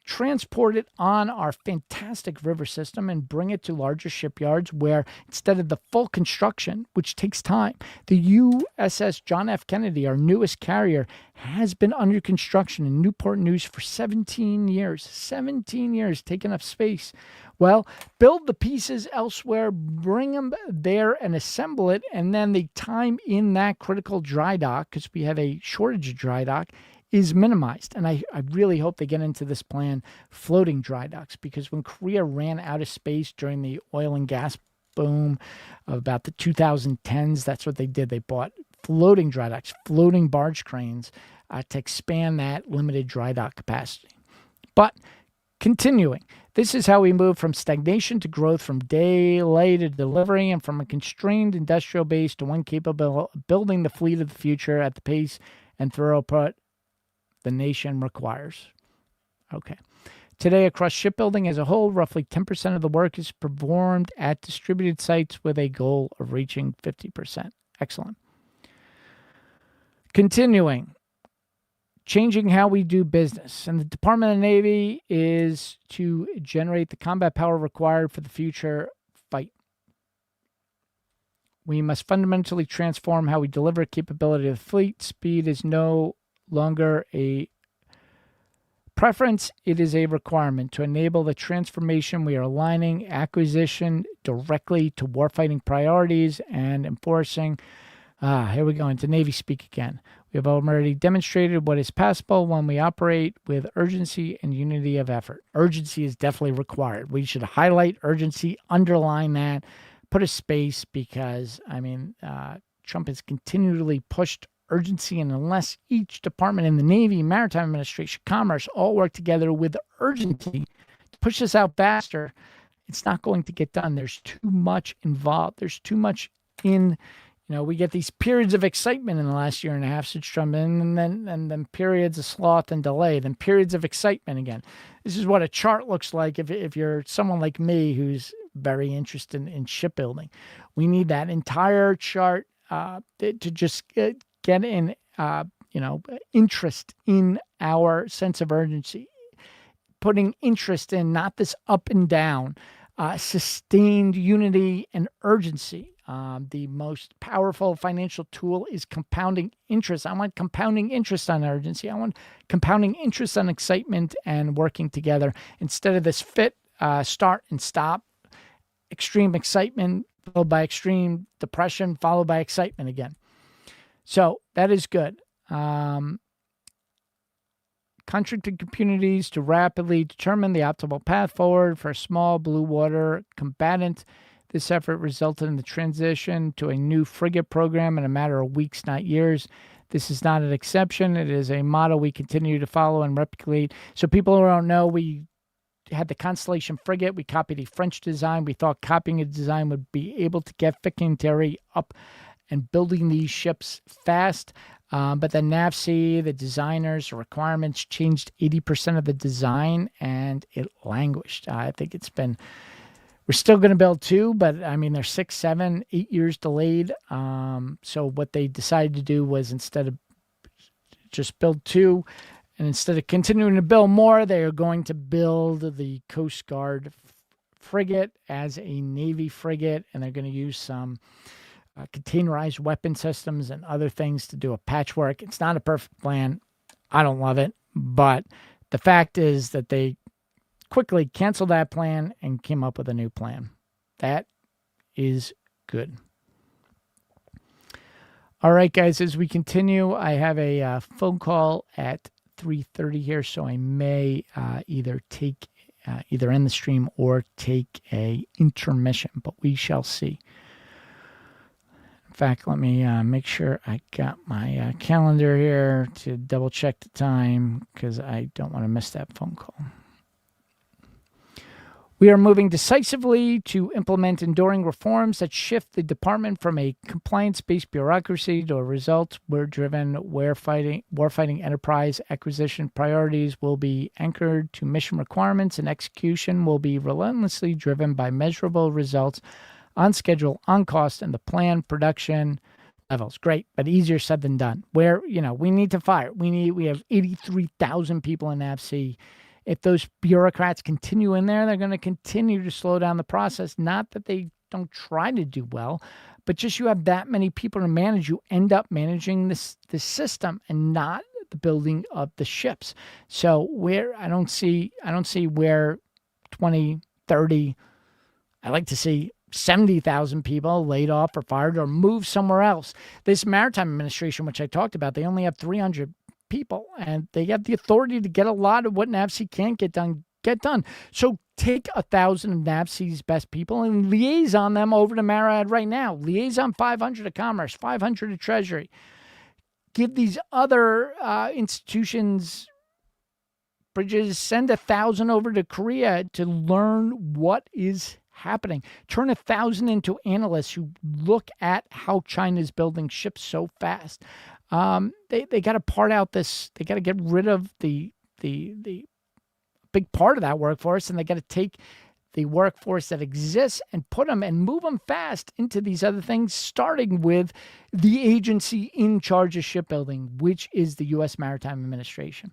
transport it on our fantastic river system, and bring it to larger shipyards where, instead of the full construction, which takes time, the USS John F. Kennedy, our newest carrier, has been under construction in Newport News for 17 years. 17 years, taking up space. Well, build the pieces elsewhere, bring them there and assemble it, and then the time in that critical dry dock, because we have a shortage of dry dock, is minimized. And I really hope they get into this plan, floating dry docks, because when Korea ran out of space during the oil and gas boom of about the 2010s, that's what they did. They bought floating dry docks, floating barge cranes to expand that limited dry dock capacity. But continuing, this is how we move from stagnation to growth, from delay to delivery, and from a constrained industrial base to one capable of building the fleet of the future at the pace and throughput the nation requires. Okay. Today, across shipbuilding as a whole, roughly 10% of the work is performed at distributed sites with a goal of reaching 50%. Excellent. Continuing, changing how we do business. And the Department of the Navy is to generate the combat power required for the future fight. We must fundamentally transform how we deliver capability to the fleet. Speed is no longer a preference, it is a requirement. To enable the transformation, we are aligning acquisition directly to warfighting priorities and enforcing. Here we go into Navy speak again. We have already demonstrated what is possible when we operate with urgency and unity of effort. Urgency is definitely required. We should highlight urgency, underline that, put a space, because, Trump has continually pushed urgency, and unless each department in the Navy, Maritime Administration, Commerce all work together with urgency to push this out faster, it's not going to get done. There's too much involved. There's too much in, we get these periods of excitement in the last year and a half since Trump, and then periods of sloth and delay, then periods of excitement again. This is what a chart looks like if you're someone like me who's very interested in shipbuilding. We need that entire chart to just get in, interest in our sense of urgency, putting interest in not this up and down, sustained unity and urgency. The most powerful financial tool is compounding interest. I want compounding interest on urgency. I want compounding interest on excitement and working together, instead of this start and stop, extreme excitement followed by extreme depression, followed by excitement again. So that is good. Contracted communities to rapidly determine the optimal path forward for a small blue water combatant. This effort resulted in the transition to a new frigate program in a matter of weeks, not years. This is not an exception. It is a model we continue to follow and replicate. So people who don't know, we had the Constellation frigate. We copied a French design. We thought copying a design would be able to get Fincantieri up and building these ships fast. But the NAVSEA, the designers, the requirements changed 80% of the design, and it languished. I think we're still going to build 2, but I mean, they're 6, 7, 8 years delayed. So what they decided to do was, instead of just build 2, and instead of continuing to build more, they are going to build the Coast Guard frigate as a Navy frigate, and they're going to use some containerized weapon systems and other things to do a patchwork. It's not a perfect plan. I don't love it, but the fact is that they quickly canceled that plan and came up with a new plan. That is good. All right, guys, as we continue, I have a phone call at 3:30 here, so I may either end the stream or take a intermission, but we shall see. In fact, let me make sure I got my calendar here to double check the time, because I don't want to miss that phone call. We are moving decisively to implement enduring reforms that shift the department from a compliance-based bureaucracy to a results-driven warfighting enterprise. Acquisition priorities will be anchored to mission requirements, and execution will be relentlessly driven by measurable results on schedule, on cost, and the planned production levels. Great, but easier said than done. Where, we need to fire. We have 83,000 people in NAVSEA. If those bureaucrats continue in there, they're going to continue to slow down the process. Not that they don't try to do well, but just you have that many people to manage, you end up managing this system and not the building of the ships. So I don't see where 20, 30, I like to see 70,000 people laid off or fired or moved somewhere else. This Maritime Administration, which I talked about, they only have 300 people, and they have the authority to get a lot of what NAVSEA can't get done. So take 1,000 of NAVSEA's best people and liaison them over to MARAD right now. Liaison 500 of Commerce, 500 of Treasury. Give these other institutions bridges. Send 1,000 over to Korea to learn what is happening. Turn 1,000 into analysts who look at how China is building ships so fast. They got to part out this. They got to get rid of the big part of that workforce, and they got to take the workforce that exists and put them and move them fast into these other things, starting with the agency in charge of shipbuilding, which is the U.S. Maritime Administration.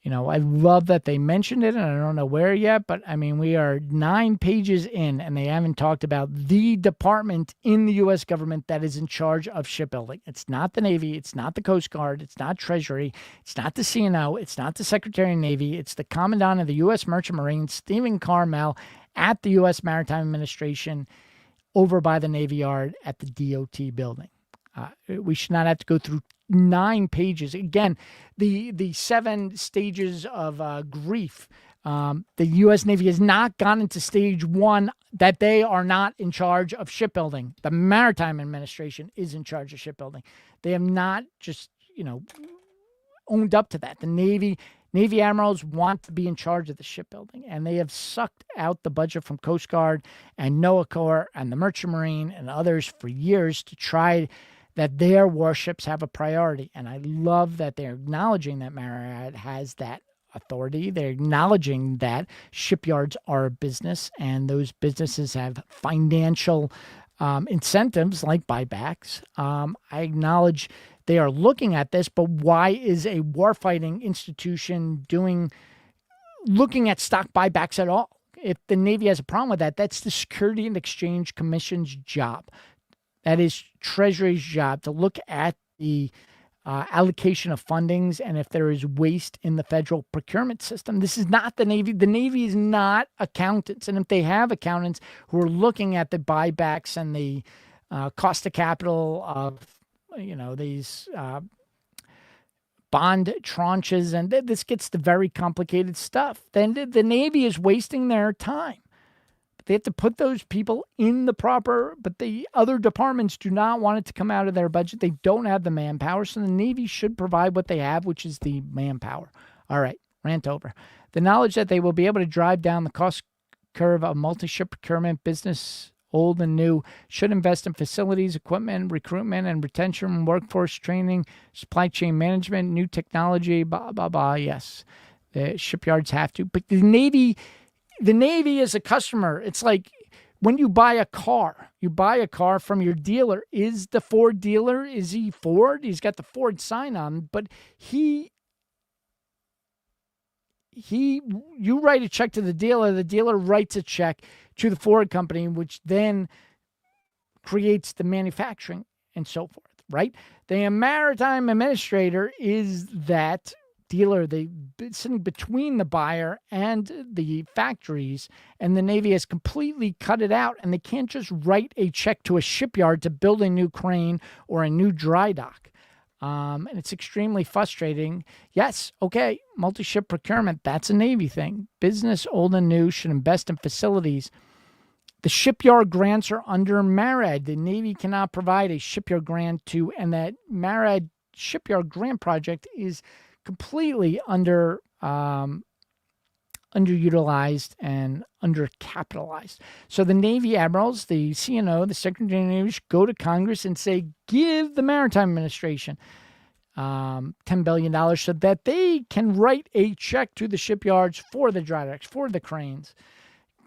I love that they mentioned it, and I don't know where yet, but I mean, we are 9 pages in, and they haven't talked about the department in the U.S. government that is in charge of shipbuilding. It's not the Navy. It's not the Coast Guard. It's not Treasury. It's not the CNO. It's not the Secretary of Navy. It's the Commandant of the U.S. Merchant Marine, Stephen Carmel, at the U.S. Maritime Administration over by the Navy Yard at the DOT building. We should not have to go through 9 pages. Again, the 7 stages of grief. The U.S. Navy has not gone into stage 1 that they are not in charge of shipbuilding. The Maritime Administration is in charge of shipbuilding. They have not just, owned up to that. The Navy admirals want to be in charge of the shipbuilding, and they have sucked out the budget from Coast Guard and NOAA Corps and the Merchant Marine and others for years to try that their warships have a priority. And I love that they're acknowledging that MARAD has that authority. They're acknowledging that shipyards are a business, and those businesses have financial incentives like buybacks. I acknowledge they are looking at this, but why is a warfighting institution looking at stock buybacks at all? If the Navy has a problem with that, that's the Security and Exchange Commission's job. That is Treasury's job, to look at the allocation of fundings and if there is waste in the federal procurement system. This is not the Navy. The Navy is not accountants. And if they have accountants who are looking at the buybacks and the cost of capital of, these bond tranches, and this gets to very complicated stuff, then the Navy is wasting their time. They have to put those people in the proper, but the other departments do not want it to come out of their budget. They don't have the manpower, so the Navy should provide what they have, which is the manpower. All right, rant over. The knowledge that they will be able to drive down the cost curve of multi-ship procurement, business old and new, should invest in facilities, equipment, recruitment and retention, workforce training, supply chain management, new technology, blah, blah, blah. Yes, the shipyards have to. But the Navy is a customer. It's like when you buy a car from your dealer. Is the Ford dealer, is he Ford? He's got the Ford sign on, but you write a check to the dealer writes a check to the Ford company, which then creates the manufacturing and so forth, right? The maritime administrator is that dealer, they sitting between the buyer and the factories, and the Navy has completely cut it out, and they can't just write a check to a shipyard to build a new crane or a new dry dock. And it's extremely frustrating. Yes, okay, multi-ship procurement, that's a Navy thing. Business, old and new, should invest in facilities. The shipyard grants are under MARAD. The Navy cannot provide a shipyard grant to, and that MARAD shipyard grant project is completely underutilized and undercapitalized. So the Navy admirals, the CNO, the Secretary of the Navy should go to Congress and say, give the Maritime Administration $10 billion so that they can write a check to the shipyards for the dry docks, for the cranes.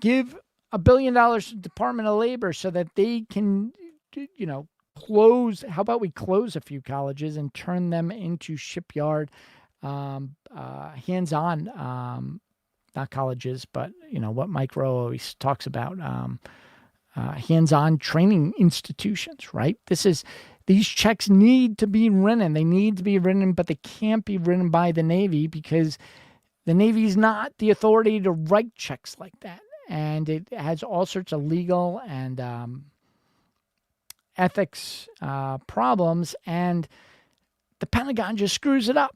Give $1 billion to the Department of Labor so that they can, close. How about we close a few colleges and turn them into shipyard hands-on, not colleges, but what Mike Rowe always talks about, hands-on training institutions, right? These checks need to be written. They need to be written, but they can't be written by the Navy because the Navy is not the authority to write checks like that. And it has all sorts of legal and ethics problems, and the Pentagon just screws it up.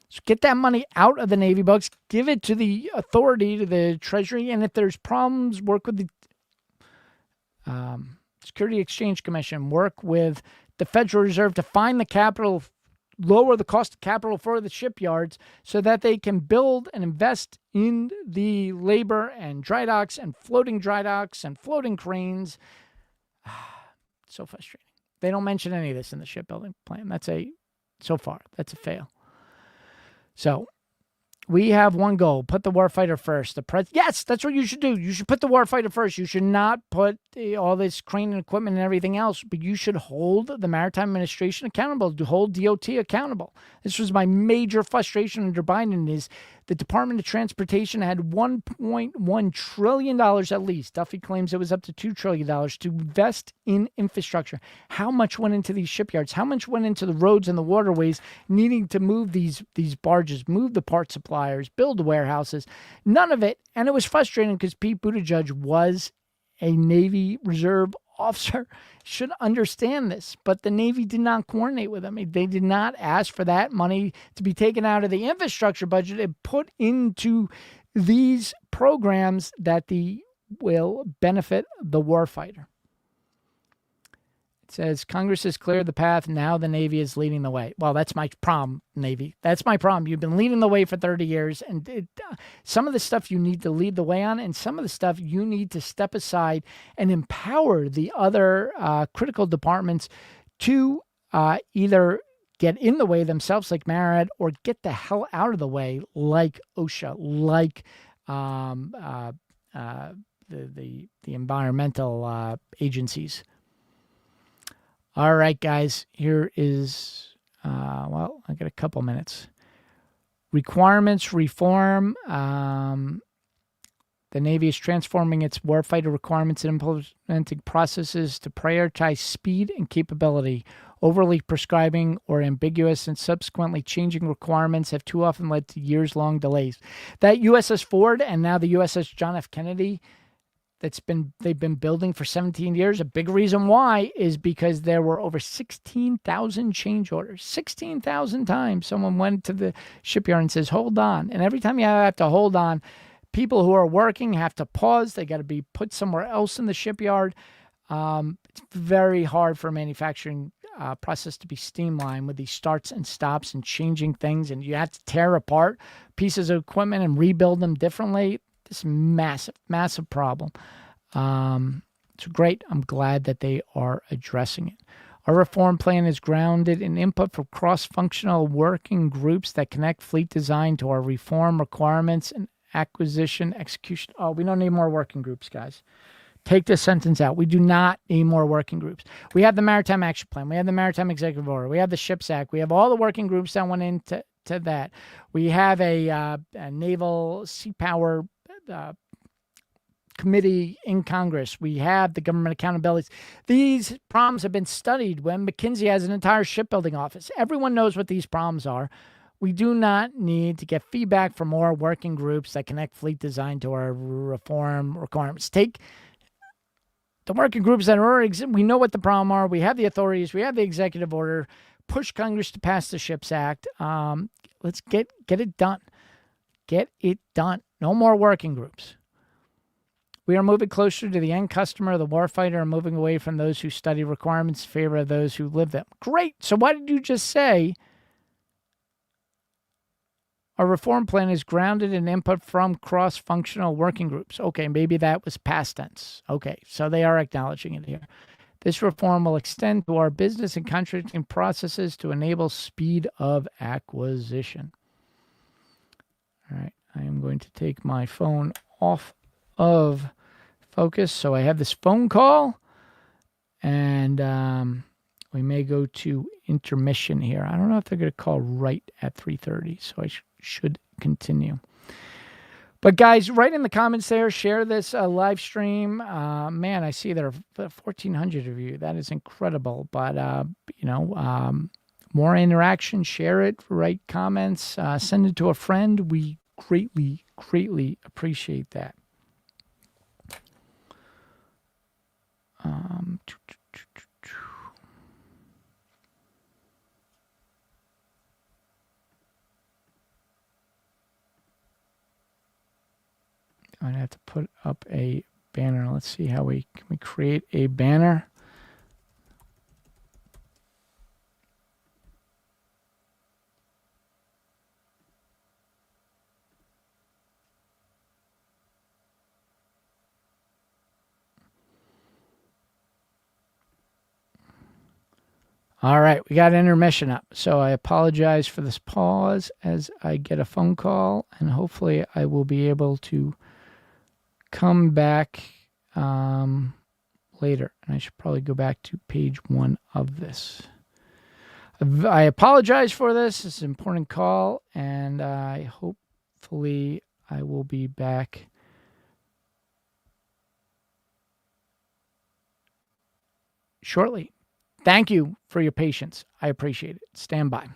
So get that money out of the Navy books, give it to the authority, to the Treasury, and if there's problems, work with the Security Exchange Commission, work with the Federal Reserve to find the capital, lower the cost of capital for the shipyards so that they can build and invest in the labor and dry docks and floating cranes. So frustrating. They don't mention any of this in the shipbuilding plan. So far, that's a fail. So we have one goal: put the warfighter first. Yes, that's what you should do. You should put the warfighter first. You should not put all this crane and equipment and everything else, but you should hold the Maritime Administration accountable, to hold DOT accountable. This was my major frustration under Biden is the Department of Transportation had $1.1 trillion at least. Duffy claims it was up to $2 trillion to invest in infrastructure. How much went into these shipyards? How much went into the roads and the waterways needing to move these barges, move the part suppliers, build warehouses? None of it. And it was frustrating because Pete Buttigieg was a Navy Reserve officer, should understand this, but the Navy did not coordinate with them. They did not ask for that money to be taken out of the infrastructure budget and put into these programs that will benefit the warfighter. It says Congress has cleared the path. Now the Navy is leading the way. Well, that's my problem, Navy. That's my problem. You've been leading the way for 30 years. And some of the stuff you need to lead the way on, and some of the stuff you need to step aside and empower the other critical departments to either get in the way themselves like MARAD or get the hell out of the way like OSHA, like the environmental agencies. All right, guys, here is, I got a couple minutes. Requirements reform. The Navy is transforming its warfighter requirements and implementing processes to prioritize speed and capability. Overly prescribing or ambiguous and subsequently changing requirements have too often led to years-long delays. That USS Ford and now the USS John F. Kennedy they've been building for 17 years. A big reason why is because there were over 16,000 change orders. 16,000 times someone went to the shipyard and says, hold on. And every time you have to hold on, people who are working have to pause. They got to be put somewhere else in the shipyard. It's very hard for a manufacturing process to be streamlined with these starts and stops and changing things, and you have to tear apart pieces of equipment and rebuild them differently. This is massive, massive problem. So great. I'm glad that they are addressing it. Our reform plan is grounded in input from cross-functional working groups that connect fleet design to our reform requirements and acquisition execution. Oh, we don't need more working groups, guys. Take this sentence out. We do not need more working groups. We have the Maritime Action Plan. We have the Maritime Executive Order. We have the Ships Act. We have all the working groups that went into that. We have a Naval Sea Power Committee in Congress. We have the government accountabilities. These problems have been studied when McKinsey has an entire shipbuilding office. Everyone knows what these problems are. We do not need to get feedback from more working groups that connect fleet design to our reform requirements. Take the working groups that are we know what the problem are. We have the authorities. We have the executive order. Push Congress to pass the Ships Act. Let's get it done. Get it done. No more working groups. We are moving closer to the end customer, the warfighter, and moving away from those who study requirements in favor of those who live them. Great. So why did you just say our reform plan is grounded in input from cross-functional working groups? Okay, maybe that was past tense. Okay, so they are acknowledging it here. This reform will extend to our business and contracting processes to enable speed of acquisition. All right, I am going to take my phone off of focus. So I have this phone call, and we may go to intermission here. I don't know if they're going to call right at 3:30, so I should continue. But guys, write in the comments there, share this live stream. Man, I see there are 1,400 of you. That is incredible. But, more interaction, share it, write comments, send it to a friend. We greatly, greatly appreciate that. I'm gonna have to put up a banner. Let's see how can we create a banner. All right, we got intermission up. So I apologize for this pause as I get a phone call, and hopefully I will be able to come back later. And I should probably go back to page 1 of this. I apologize for this. It's an important call, and hopefully I will be back shortly. Thank you for your patience. I appreciate it. Stand by.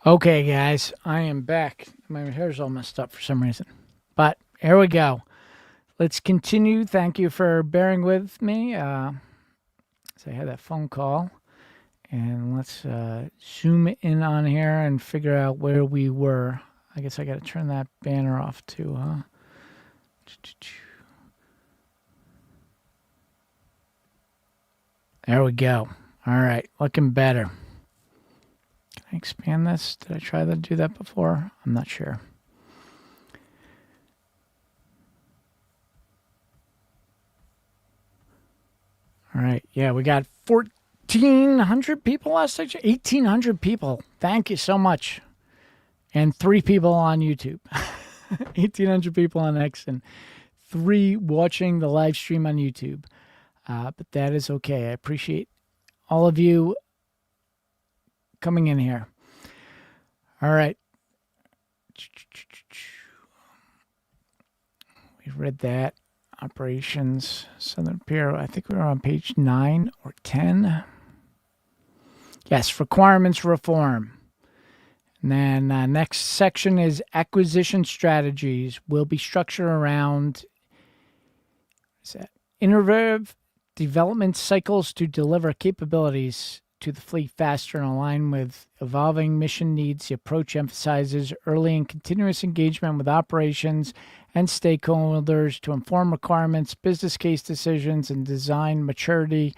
Okay, guys, I am back. My hair's all messed up for some reason. But here we go. Let's continue. Thank you for bearing with me. So I had that phone call. And let's zoom in on here and figure out where we were. I guess I got to turn that banner off too, huh? There we go. All right, looking better. Can I expand this? Did I try to do that before? I'm not sure. All right, yeah, we got 1,400 people last night. 1,800 people. Thank you so much. And 3 people on YouTube. 1,800 people on X and 3 watching the live stream on YouTube. But that is okay. I appreciate all of you coming in here. All right. We read that. Operations, Southern Pier. I think we were on page 9 or 10. Yes, requirements reform. And then next section is acquisition strategies. Will be structured around innovative development cycles to deliver capabilities to the fleet faster and align with evolving mission needs. The approach emphasizes early and continuous engagement with operations and stakeholders to inform requirements, business case decisions, and design maturity.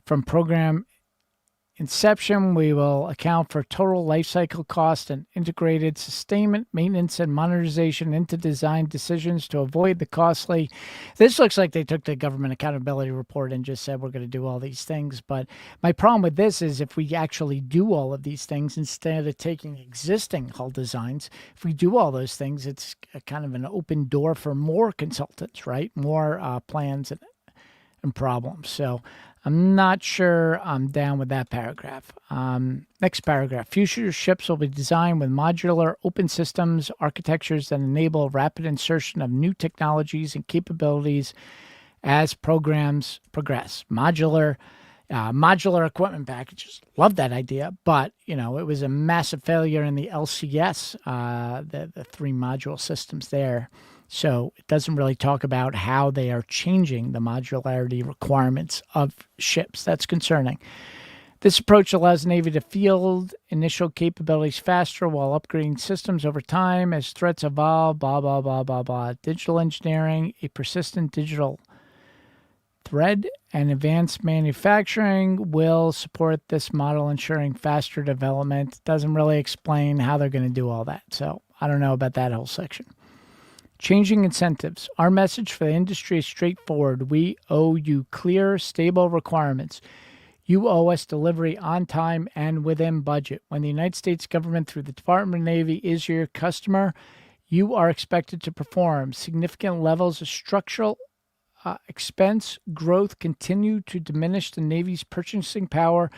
From program inception, we will account for total lifecycle cost and integrated sustainment, maintenance, and modernization into design decisions to avoid the costly. This looks like they took the government accountability report and just said we're going to do all these things. But my problem with this is if we actually do all of these things instead of taking existing hull designs, if we do all those things, it's a kind of an open door for more consultants, right? More plans and problems. So I'm not sure I'm down with that paragraph. Next paragraph. Future ships will be designed with modular open systems architectures that enable rapid insertion of new technologies and capabilities as programs progress. Modular equipment packages. Love that idea, but it was a massive failure in the LCS, the 3 module systems there. So it doesn't really talk about how they are changing the modularity requirements of ships. That's concerning. This approach allows the Navy to field initial capabilities faster while upgrading systems over time as threats evolve, blah, blah, blah, blah, blah. Digital engineering, a persistent digital thread, and advanced manufacturing will support this model, ensuring faster development. Doesn't really explain how they're going to do all that. So I don't know about that whole section. Changing incentives. Our message for the industry is straightforward. We owe you clear, stable requirements. You owe us delivery on time and within budget. When the United States government, through the Department of Navy, is your customer, you are expected to perform. Significant levels of structural expense growth continue to diminish the Navy's purchasing power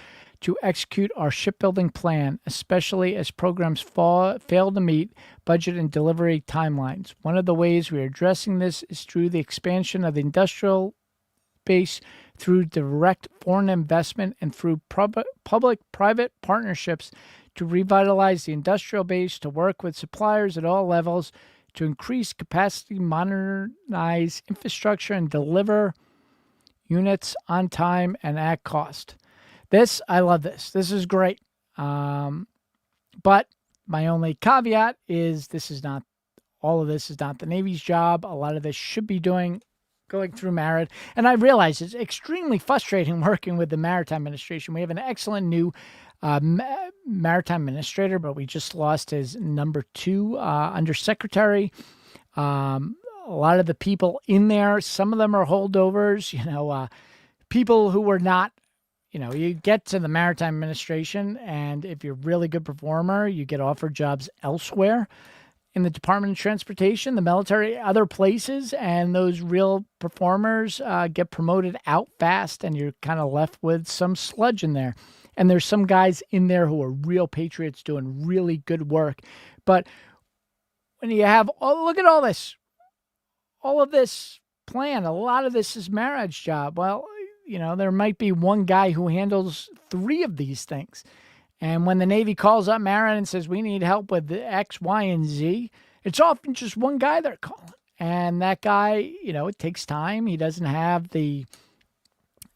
to execute our shipbuilding plan, especially as programs fail to meet budget and delivery timelines. One of the ways we are addressing this is through the expansion of the industrial base through direct foreign investment and through public-private partnerships to revitalize the industrial base, to work with suppliers at all levels, to increase capacity, modernize infrastructure, and deliver units on time and at cost. I love this. This is great. But my only caveat is all of this is not the Navy's job. A lot of this should be going through MARAD. And I realize it's extremely frustrating working with the Maritime Administration. We have an excellent new Maritime Administrator, but we just lost his number 2 undersecretary. A lot of the people in there, some of them are holdovers, people who were not, you get to the Maritime Administration, and if you're a really good performer, you get offered jobs elsewhere in the Department of Transportation, the military, other places, and those real performers get promoted out fast, and you're kind of left with some sludge in there. And there's some guys in there who are real patriots doing really good work. But when you have, look at all of this plan, a lot of this is MARAD's job. Well, there might be one guy who handles 3 of these things. And when the Navy calls up Marriott and says, we need help with the X, Y, and Z, it's often just one guy they're calling. And that guy, it takes time. He doesn't have the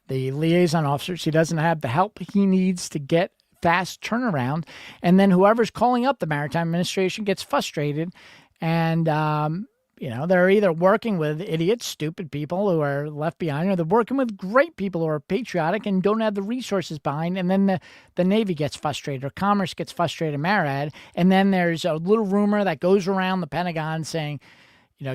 liaison officers. He doesn't have the help he needs to get fast turnaround. And then whoever's calling up the Maritime Administration gets frustrated. And, they're either working with idiots, stupid people who are left behind, or they're working with great people who are patriotic and don't have the resources behind. And then the Navy gets frustrated, or Commerce gets frustrated, Marriott. And then there's a little rumor that goes around the Pentagon saying,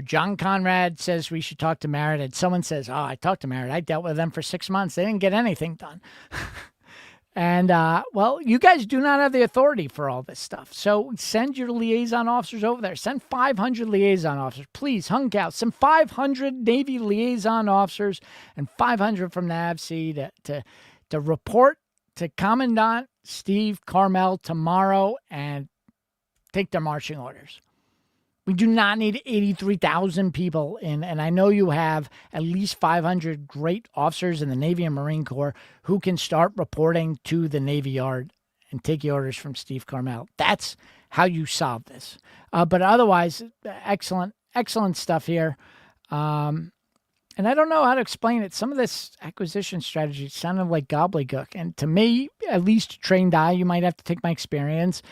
John Konrad says we should talk to Marriott. And someone says, I talked to Marriott. I dealt with them for 6 months. They didn't get anything done. And, you guys do not have the authority for all this stuff. So send your liaison officers over there. Send 500 liaison officers. Please, Hung Cao, send 500 Navy liaison officers and 500 from NAVSEA to report to Commandant Steve Carmel tomorrow and take their marching orders. We do not need 83,000 people in, and I know you have at least 500 great officers in the Navy and Marine Corps who can start reporting to the Navy Yard and take orders from Steve Carmel. That's how you solve this. But otherwise, excellent stuff here. And I don't know how to explain it. Some of this acquisition strategy sounded like gobbledygook. And to me, at least a trained eye, you might have to take my experience.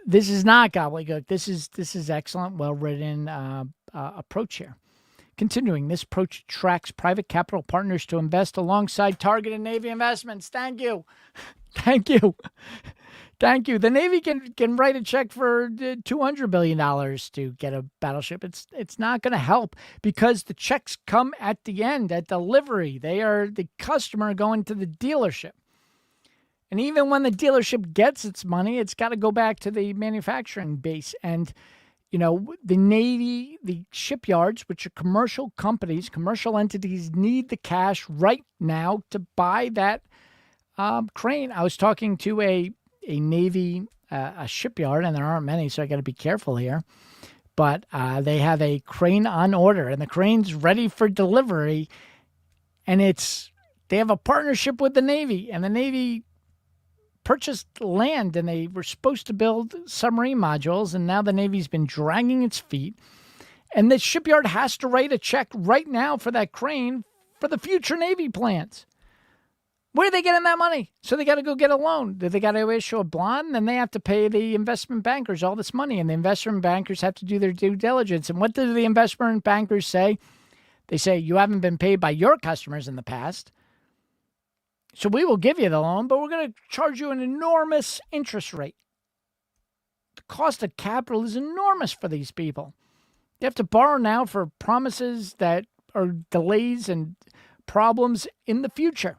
This is not gobbledygook. This is excellent, well-written approach here. Continuing, this approach attracts private capital partners to invest alongside targeted Navy investments. Thank you. Thank you. Thank you. The Navy can write a check for $200 billion to get a battleship. It's not going to help because the checks come at the end, at delivery. They are the customer going to the dealership. And even when the dealership gets its money, it's got to go back to the manufacturing base. And, the Navy, the shipyards, which are commercial companies, commercial entities, need the cash right now to buy that crane. I was talking to a Navy a shipyard, and there aren't many, so I got to be careful here. But they have a crane on order, and the crane's ready for delivery. And they have a partnership with the Navy, and the Navy purchased land, and they were supposed to build submarine modules, and now the Navy's been dragging its feet. And the shipyard has to write a check right now for that crane for the future Navy plans. Where are they getting that money? So they got to go get a loan. They got to issue a bond, and they have to pay the investment bankers all this money, and the investment bankers have to do their due diligence. And what do the investment bankers say? They say, you haven't been paid by your customers in the past, so we will give you the loan, but we're going to charge you an enormous interest rate. The cost of capital is enormous for these people. They have to borrow now for promises that are delays and problems in the future.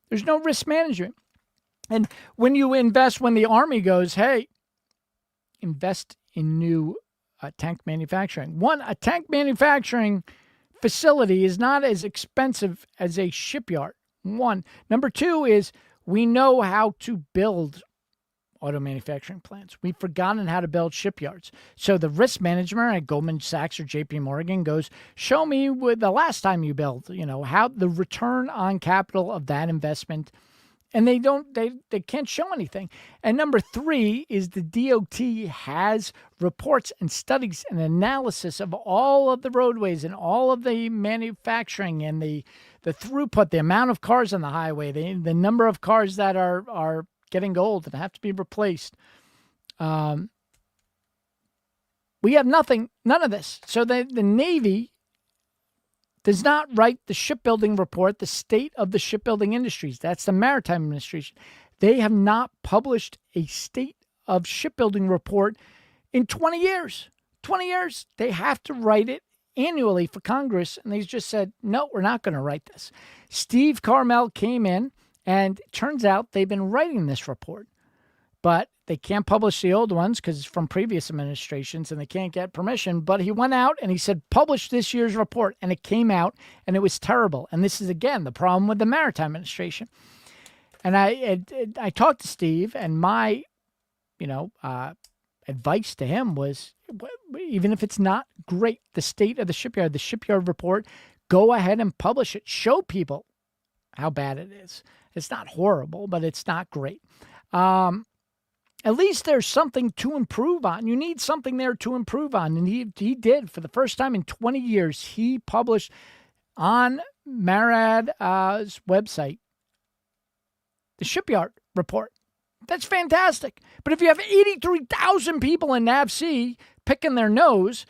There's no risk management. And when you invest, when the Army goes, hey, invest in new tank manufacturing. One, a tank manufacturing facility is not as expensive as a shipyard. One. Number two is we know how to build auto manufacturing plants. We've forgotten how to build shipyards. So the risk management at Goldman Sachs or JP Morgan goes, show me with the last time you built, how the return on capital of that investment. And they can't show anything. And number three is the DOT has reports and studies and analysis of all of the roadways and all of the manufacturing and the throughput, the amount of cars on the highway, the number of cars that are getting old and have to be replaced. We have none of this. So the Navy does not write the shipbuilding report, the state of the shipbuilding industries. That's the Maritime Administration. They have not published a state of shipbuilding report in 20 years. 20 years. They have to write it annually for Congress, and they just said, no, we're not going to write this. Steve Carmel came in, and it turns out they've been writing this report, but they can't publish the old ones because it's from previous administrations and they can't get permission. But he went out and he said, publish this year's report. And it came out and it was terrible. And this is, again, the problem with the Maritime Administration. And I talked to Steve, and my, advice to him was, even if it's not great, the state of the shipyard report, go ahead and publish it. Show people how bad it is. It's not horrible, but it's not great. At least there's something to improve on. You need something there to improve on. And he did. For the first time in 20 years, he published on MARAD's website the shipyard report. That's fantastic. But if you have 83,000 people in NAVC picking their nose,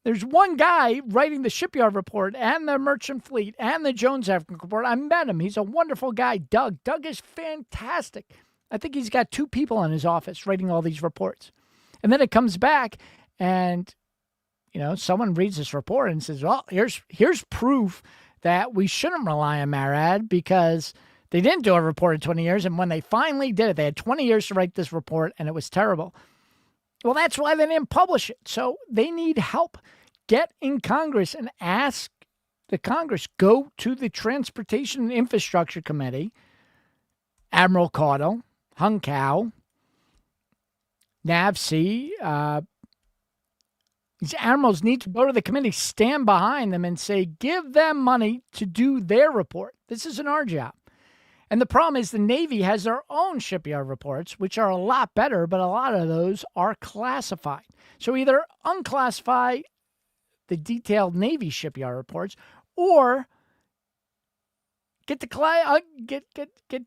there's one guy writing the shipyard report and the merchant fleet and the Jones Act report. I met him. He's a wonderful guy, Doug. Doug is fantastic. I think he's got 2 people in his office writing all these reports. And then it comes back and, someone reads this report and says, well, here's proof that we shouldn't rely on MARAD because they didn't do a report in 20 years. And when they finally did it, they had 20 years to write this report and it was terrible. Well, that's why they didn't publish it. So they need help. Get in Congress and ask the Congress. Go to the Transportation and Infrastructure Committee, Admiral Caudle, Hung Cao, NAVC. These admirals need to go to the committee, stand behind them and say, give them money to do their report. This isn't our job. And the problem is the Navy has their own shipyard reports, which are a lot better, but a lot of those are classified. So either unclassify the detailed Navy shipyard reports or get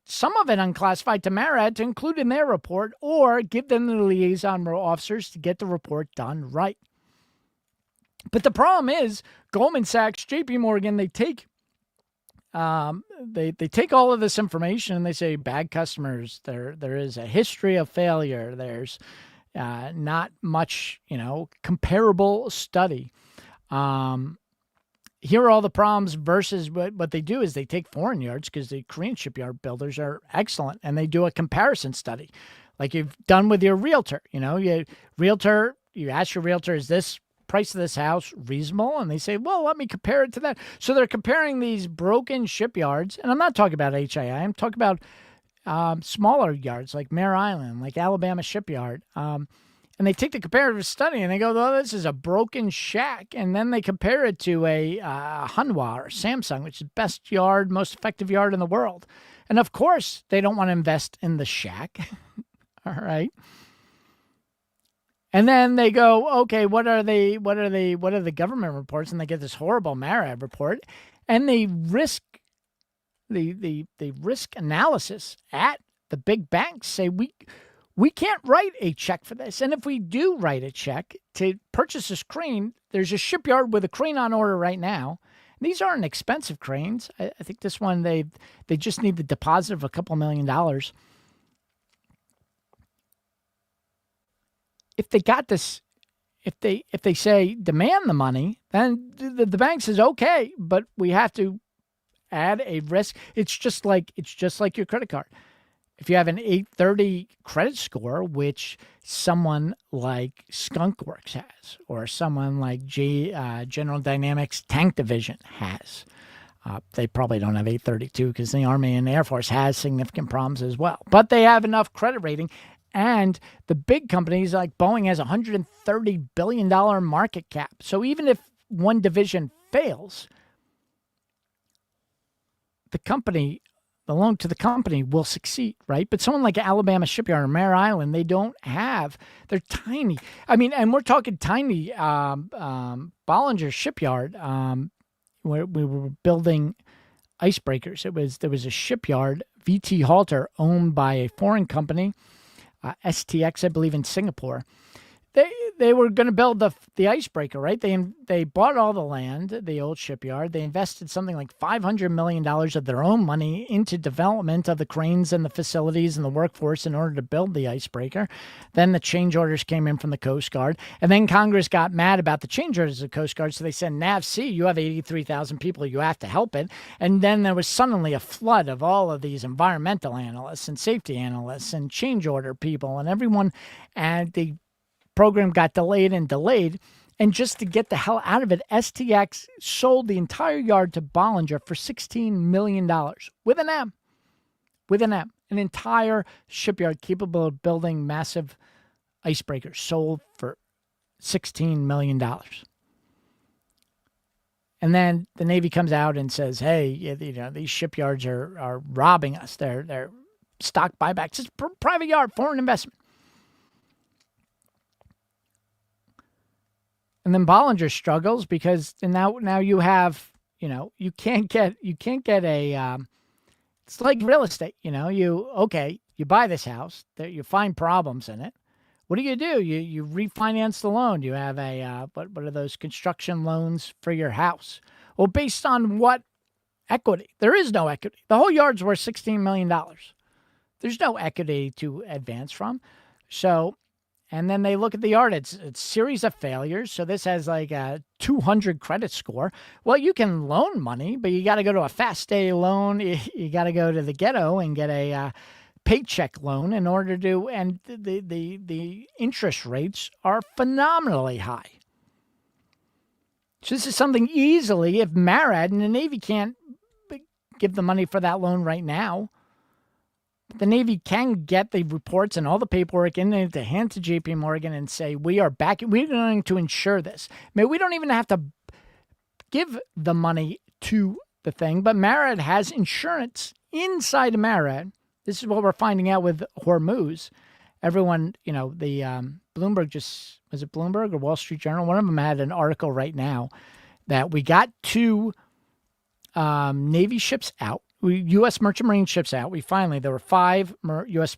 some of it unclassified to MARAD to include in their report, or give them the liaison officers to get the report done right. But the problem is Goldman Sachs, JP Morgan, they take all of this information and they say bad customers. There is a history of failure. There's not much comparable study. Here are all the problems versus what they do is they take foreign yards because the Korean shipyard builders are excellent and they do a comparison study like you've done with your realtor. You ask your realtor, is this price of this house reasonable? And they say, well, let me compare it to that. So they're comparing these broken shipyards. And I'm not talking about HII. I'm talking about smaller yards like Mare Island, like Alabama Shipyard. And they take the comparative study and they go, oh, this is a broken shack. And then they compare it to a Hanwha or Samsung, which is the best yard, most effective yard in the world. And of course, they don't want to invest in the shack. All right. And then they go, okay, what are the government reports? And they get this horrible MARAD report. And they risk the risk analysis at the big banks say we can't write a check for this. And if we do write a check to purchase this crane, there's a shipyard with a crane on order right now. These aren't expensive cranes. I think this one, they just need the deposit of a couple $1 million. If they got this, if they say demand the money, then the bank says, okay, but we have to add a risk. It's just like your credit card. If you have an 830 credit score, which someone like Skunk Works has, or someone like General Dynamics Tank Division has, they probably don't have 832 because the Army and the Air Force has significant problems as well. But they have enough credit rating. And the big companies like Boeing has $130 billion market cap. So even if one division fails, the loan to the company will succeed, right? But someone like Alabama Shipyard or Mare Island, they're tiny. I mean, and we're talking tiny. Bollinger Shipyard, where we were building icebreakers. There was a shipyard, VT Halter, owned by a foreign company, STX, I believe, in Singapore. They were going to build the icebreaker, right? They bought all the land, the old shipyard. They invested something like $500 million of their own money into development of the cranes and the facilities and the workforce in order to build the icebreaker. Then the change orders came in from the Coast Guard. And then Congress got mad about the change orders of the Coast Guard. So they said, NAVC, you have 83,000 people. You have to help it. And then there was suddenly a flood of all of these environmental analysts and safety analysts and change order people and everyone. And the program got delayed. And just to get the hell out of it, STX sold the entire yard to Bollinger for $16 million with an M. An entire shipyard capable of building massive icebreakers sold for $16 million. And then the Navy comes out and says, hey, these shipyards are robbing us. They're stock buybacks. It's private yard, foreign investment. And then Bollinger struggles because now you have, you can't get a, it's like real estate, you buy this house, you find problems in it. What do? You refinance the loan. You have what are those construction loans for your house? Well, based on what equity? There is no equity. The whole yard's worth $16 million. There's no equity to advance from. So, and then they look at the yard. It's a series of failures. So this has like a 200 credit score. Well, you can loan money, but you got to go to a fast day loan. You got to go to the ghetto and get a paycheck loan in order to, and the interest rates are phenomenally high. So this is something easily, if MARAD and the Navy can't give the money for that loan right now, the Navy can get the reports and all the paperwork in there to hand to JP Morgan and say, we're going to insure this. Maybe we don't even have to give the money to the thing, but MARAD has insurance inside of MARAD. This is what we're finding out with Hormuz. Everyone, the Bloomberg was it Bloomberg or Wall Street Journal? One of them had an article right now that we got 2 Navy ships out, U.S. Merchant Marine ships out. There were 5 U.S.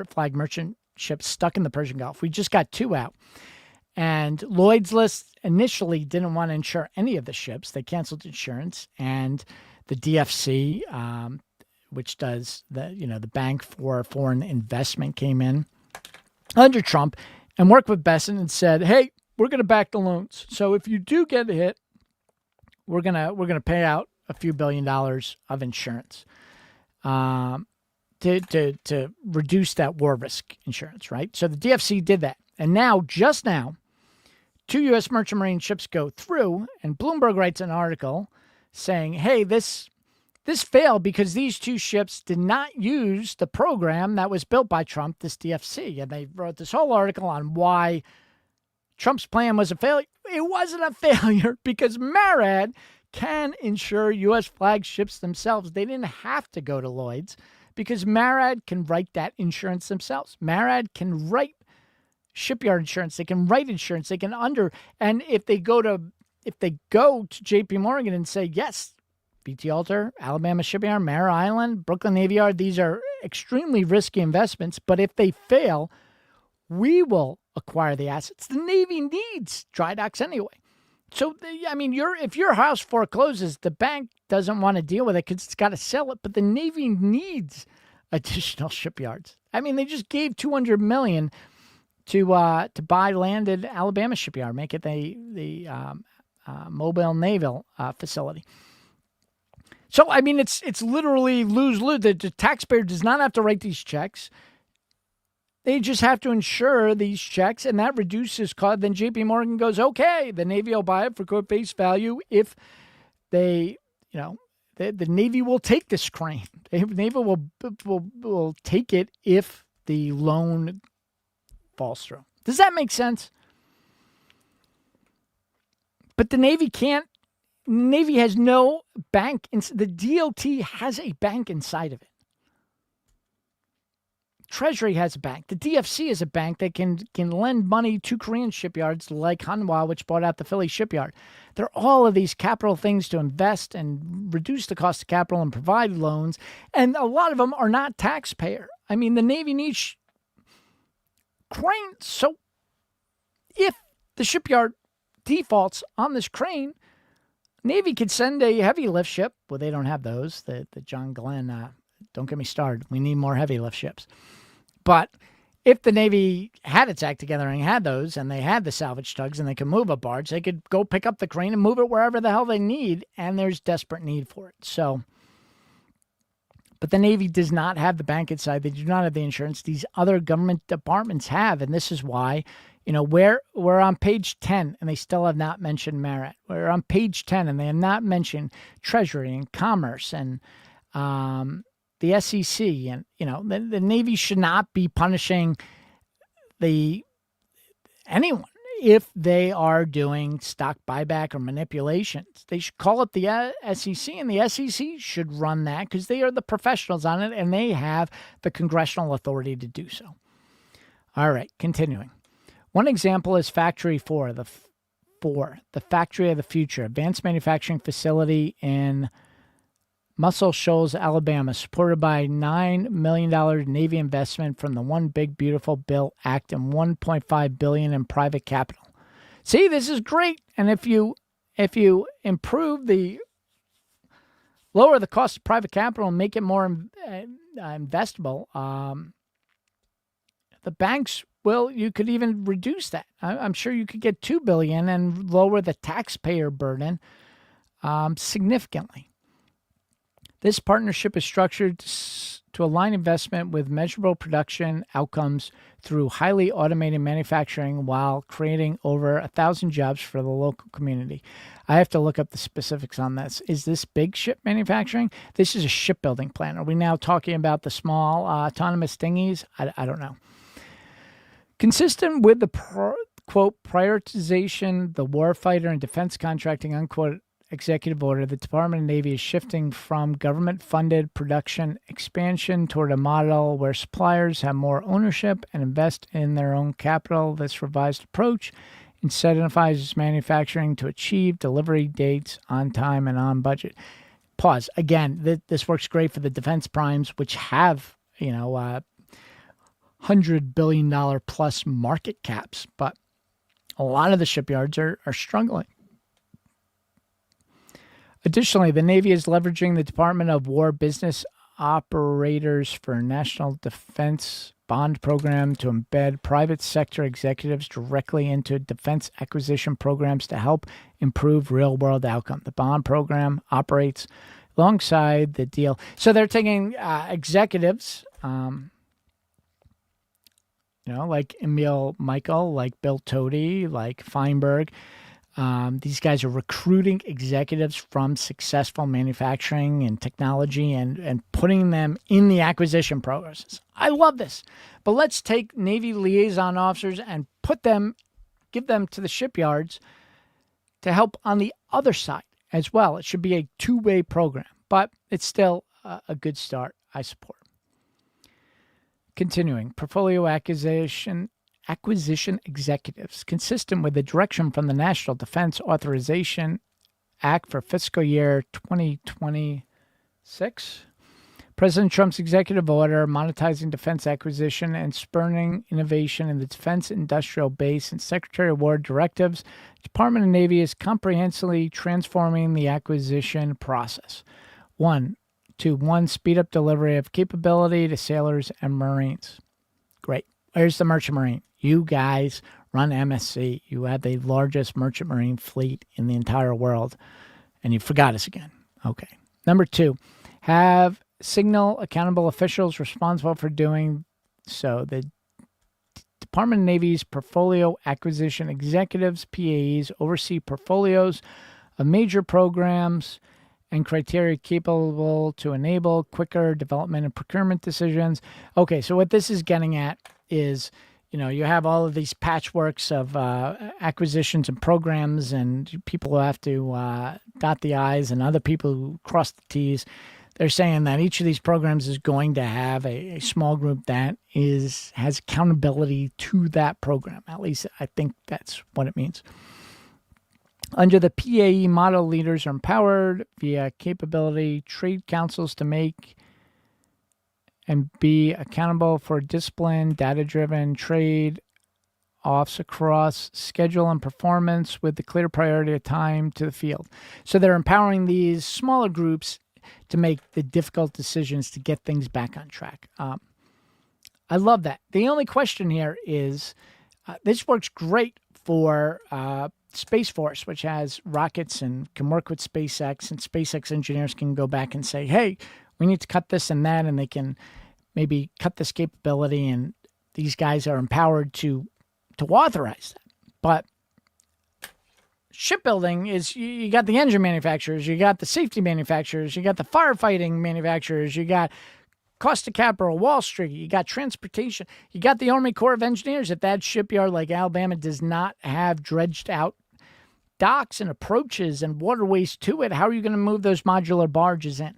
flag merchant ships stuck in the Persian Gulf. We just got 2 out. And Lloyd's List initially didn't want to insure any of the ships. They canceled insurance. And the DFC, which does the Bank for Foreign Investment, came in under Trump and worked with Besson and said, hey, we're going to back the loans. So if you do get hit, we're gonna pay out a few $1 billion of insurance to reduce that war risk insurance, right? So the DFC did that. And just now, 2 U.S. Merchant Marine ships go through, and Bloomberg writes an article saying, hey, this failed because these 2 ships did not use the program that was built by Trump, this DFC. And they wrote this whole article on why Trump's plan was a failure. It wasn't a failure because MARAD can insure U.S. flag ships themselves. They didn't have to go to Lloyd's because MARAD can write that insurance themselves. MARAD can write shipyard insurance. They can write insurance. They can and if they go to J.P. Morgan and say, yes, BT Alter, Alabama Shipyard, Mare Island, Brooklyn Navy Yard, these are extremely risky investments, but if they fail, we will acquire the assets. The Navy needs dry docks anyway. So, if your house forecloses, the bank doesn't want to deal with it because it's got to sell it, but the Navy needs additional shipyards. They just gave $200 million to buy land at Alabama Shipyard, make it the mobile naval facility. So, it's literally lose-lose. The taxpayer does not have to write these checks. They just have to insure these checks, and that reduces cost. Then J.P. Morgan goes, okay, the Navy will buy it for quote face value if they, the Navy will take this crane. The Navy will take it if the loan falls through. Does that make sense? But the Navy can't. The Navy has no bank. The DLT has a bank inside of it. Treasury has a bank. The DFC is a bank that can lend money to Korean shipyards like Hanwha, which bought out the Philly shipyard. There are all of these capital things to invest and reduce the cost of capital and provide loans. And a lot of them are not taxpayer. The Navy needs cranes. So if the shipyard defaults on this crane, Navy could send a heavy lift ship. Well, they don't have those. The John Glenn, don't get me started. We need more heavy lift ships. But if the Navy had its act together and had those, and they had the salvage tugs and they could move a barge, they could go pick up the crane and move it wherever the hell they need, and there's desperate need for it. So, but the Navy does not have the bank inside. They do not have the insurance. These other government departments have, and this is why, we're on page 10, and they still have not mentioned MARAD. We're on page 10, and they have not mentioned Treasury and Commerce and the SEC, and the Navy should not be punishing anyone. if they are doing stock buyback or manipulations. They should call up the SEC, and the SEC should run that because they are the professionals on it, and they have the congressional authority to do so. All right, continuing. One example is Factory 4, the Factory of the Future, advanced manufacturing facility in Muscle Shoals, Alabama, supported by $9 million Navy investment from the One Big Beautiful Bill Act and $1.5 billion in private capital. See, this is great. And if you lower the cost of private capital and make it more investable, the banks you could even reduce that. I'm sure you could get $2 billion and lower the taxpayer burden significantly. This partnership is structured to align investment with measurable production outcomes through highly automated manufacturing while creating over 1,000 jobs for the local community. I have to look up the specifics on this. Is this big ship manufacturing? This is a shipbuilding plant. Are we now talking about the small autonomous dinghies? I don't know. Consistent with the, quote, prioritization, the warfighter and defense contracting, unquote, executive order, the Department of Navy is shifting from government-funded production expansion toward a model where suppliers have more ownership and invest in their own capital. This revised approach incentivizes manufacturing to achieve delivery dates on time and on budget. Pause. Again, this works great for the defense primes, which have, $100 billion plus market caps, but a lot of the shipyards are struggling. Additionally, the Navy is leveraging the Department of War business operators for National Defense Bond Program to embed private sector executives directly into defense acquisition programs to help improve real-world outcome. The bond program operates alongside the deal. So they're taking executives, like Emil Michael, like Bill Tody, like Feinberg. These guys are recruiting executives from successful manufacturing and technology and putting them in the acquisition process. I love this. But let's take Navy liaison officers and give them to the shipyards to help on the other side as well. It should be a two-way program, but it's still a good start. I support. Continuing, portfolio acquisition executives, consistent with the direction from the National Defense Authorization Act for fiscal year 2026. President Trump's executive order monetizing defense acquisition and spurring innovation in the defense industrial base and Secretary of War directives, Department of Navy is comprehensively transforming the acquisition process. One, speed up delivery of capability to sailors and Marines. Great. Where's the Merchant Marine? You guys run MSC. You have the largest Merchant Marine fleet in the entire world, and you forgot us again. Okay. Number 2, have signal accountable officials responsible for doing so. The Department of Navy's portfolio acquisition executives, PAEs, oversee portfolios of major programs and criteria capable to enable quicker development and procurement decisions. Okay, so what this is getting at is, you have all of these patchworks of acquisitions and programs and people who have to dot the I's and other people who cross the T's. They're saying that each of these programs is going to have a small group that has accountability to that program. At least I think that's what it means. Under the PAE model, leaders are empowered via capability trade councils to make and be accountable for discipline, data-driven trade offs across schedule and performance with the clear priority of time to the field. So they're empowering these smaller groups to make the difficult decisions to get things back on track. I love that. The only question here is, this works great for Space Force, which has rockets and can work with SpaceX, and SpaceX engineers can go back and say, hey, we need to cut this and that, and they can maybe cut this capability, and these guys are empowered to authorize that. But shipbuilding is, you got the engine manufacturers, you got the safety manufacturers, you got the firefighting manufacturers, you got cost of capital, Wall Street, you got transportation, you got the Army Corps of Engineers. If that shipyard like Alabama does not have dredged out docks and approaches and waterways to it, how are you going to move those modular barges in?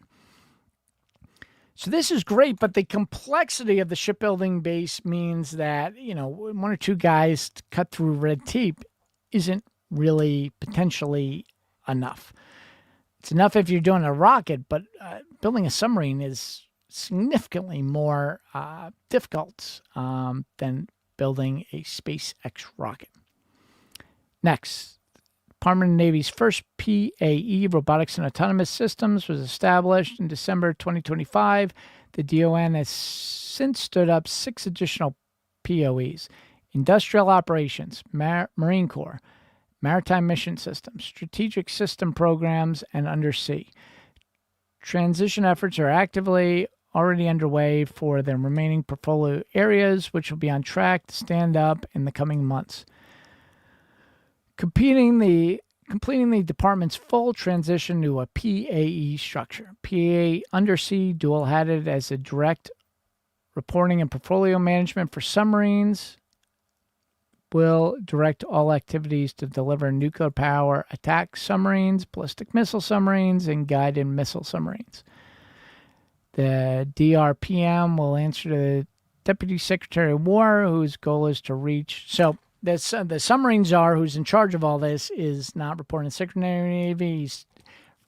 So this is great, but the complexity of the shipbuilding base means that, one or two guys to cut through red tape isn't really potentially enough. It's enough if you're doing a rocket, but building a submarine is significantly more difficult than building a SpaceX rocket. Next, Department of Navy's first PAE, Robotics and Autonomous Systems, was established in December 2025. The DON has since stood up 6 additional POEs: Industrial Operations, Marine Corps, Maritime Mission Systems, Strategic System Programs, and Undersea. Transition efforts are actively already underway for the remaining portfolio areas, which will be on track to stand up in the coming months. Completing the department's full transition to a PAE structure. PAE Undersea, dual-hatted as a direct reporting and portfolio management for submarines, will direct all activities to deliver nuclear power attack submarines, ballistic missile submarines, and guided missile submarines. The DRPM will answer to the Deputy Secretary of War, whose goal is to reach... So the submarine czar, who's in charge of all this, is not reporting to the Secretary of the Navy. He's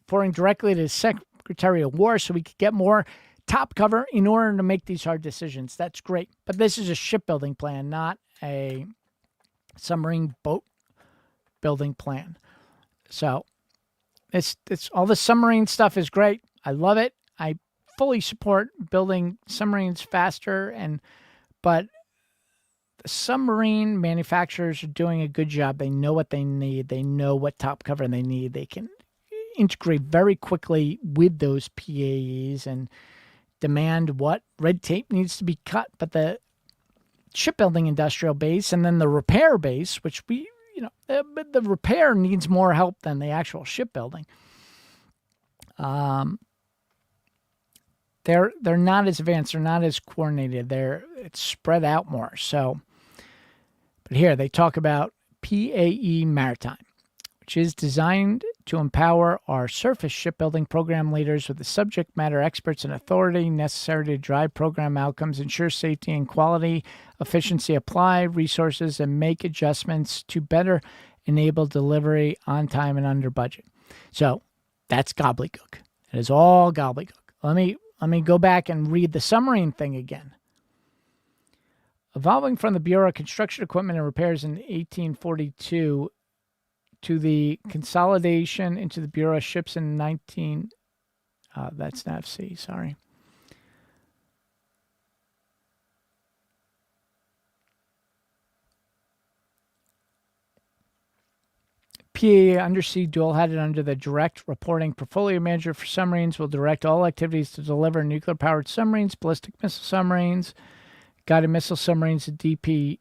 reporting directly to the Secretary of War so we could get more top cover in order to make these hard decisions. That's great. But this is a shipbuilding plan, not a submarine boat building plan. So it's all the submarine stuff is great. I love it. I fully support building submarines faster, but the submarine manufacturers are doing a good job. They know what they need. They know what top cover they need. They can integrate very quickly with those PAEs and demand what red tape needs to be cut. But the shipbuilding industrial base and then the repair base, which the repair needs more help than the actual shipbuilding. They're not as advanced. They're not as coordinated. It's spread out more. So, but here they talk about PAE Maritime, which is designed to empower our surface shipbuilding program leaders with the subject matter experts and authority necessary to drive program outcomes, ensure safety and quality, efficiency, apply resources, and make adjustments to better enable delivery on time and under budget. So that's gobbledygook. It is all gobbledygook. Let me go back and read the submarine thing again. Evolving from the Bureau of Construction Equipment and Repairs in 1842 to the consolidation into the Bureau of Ships in that's NAVC, sorry. PAE Undersea dual-hatted under the direct reporting portfolio manager for submarines will direct all activities to deliver nuclear-powered submarines, ballistic missile submarines, guided missile submarines. The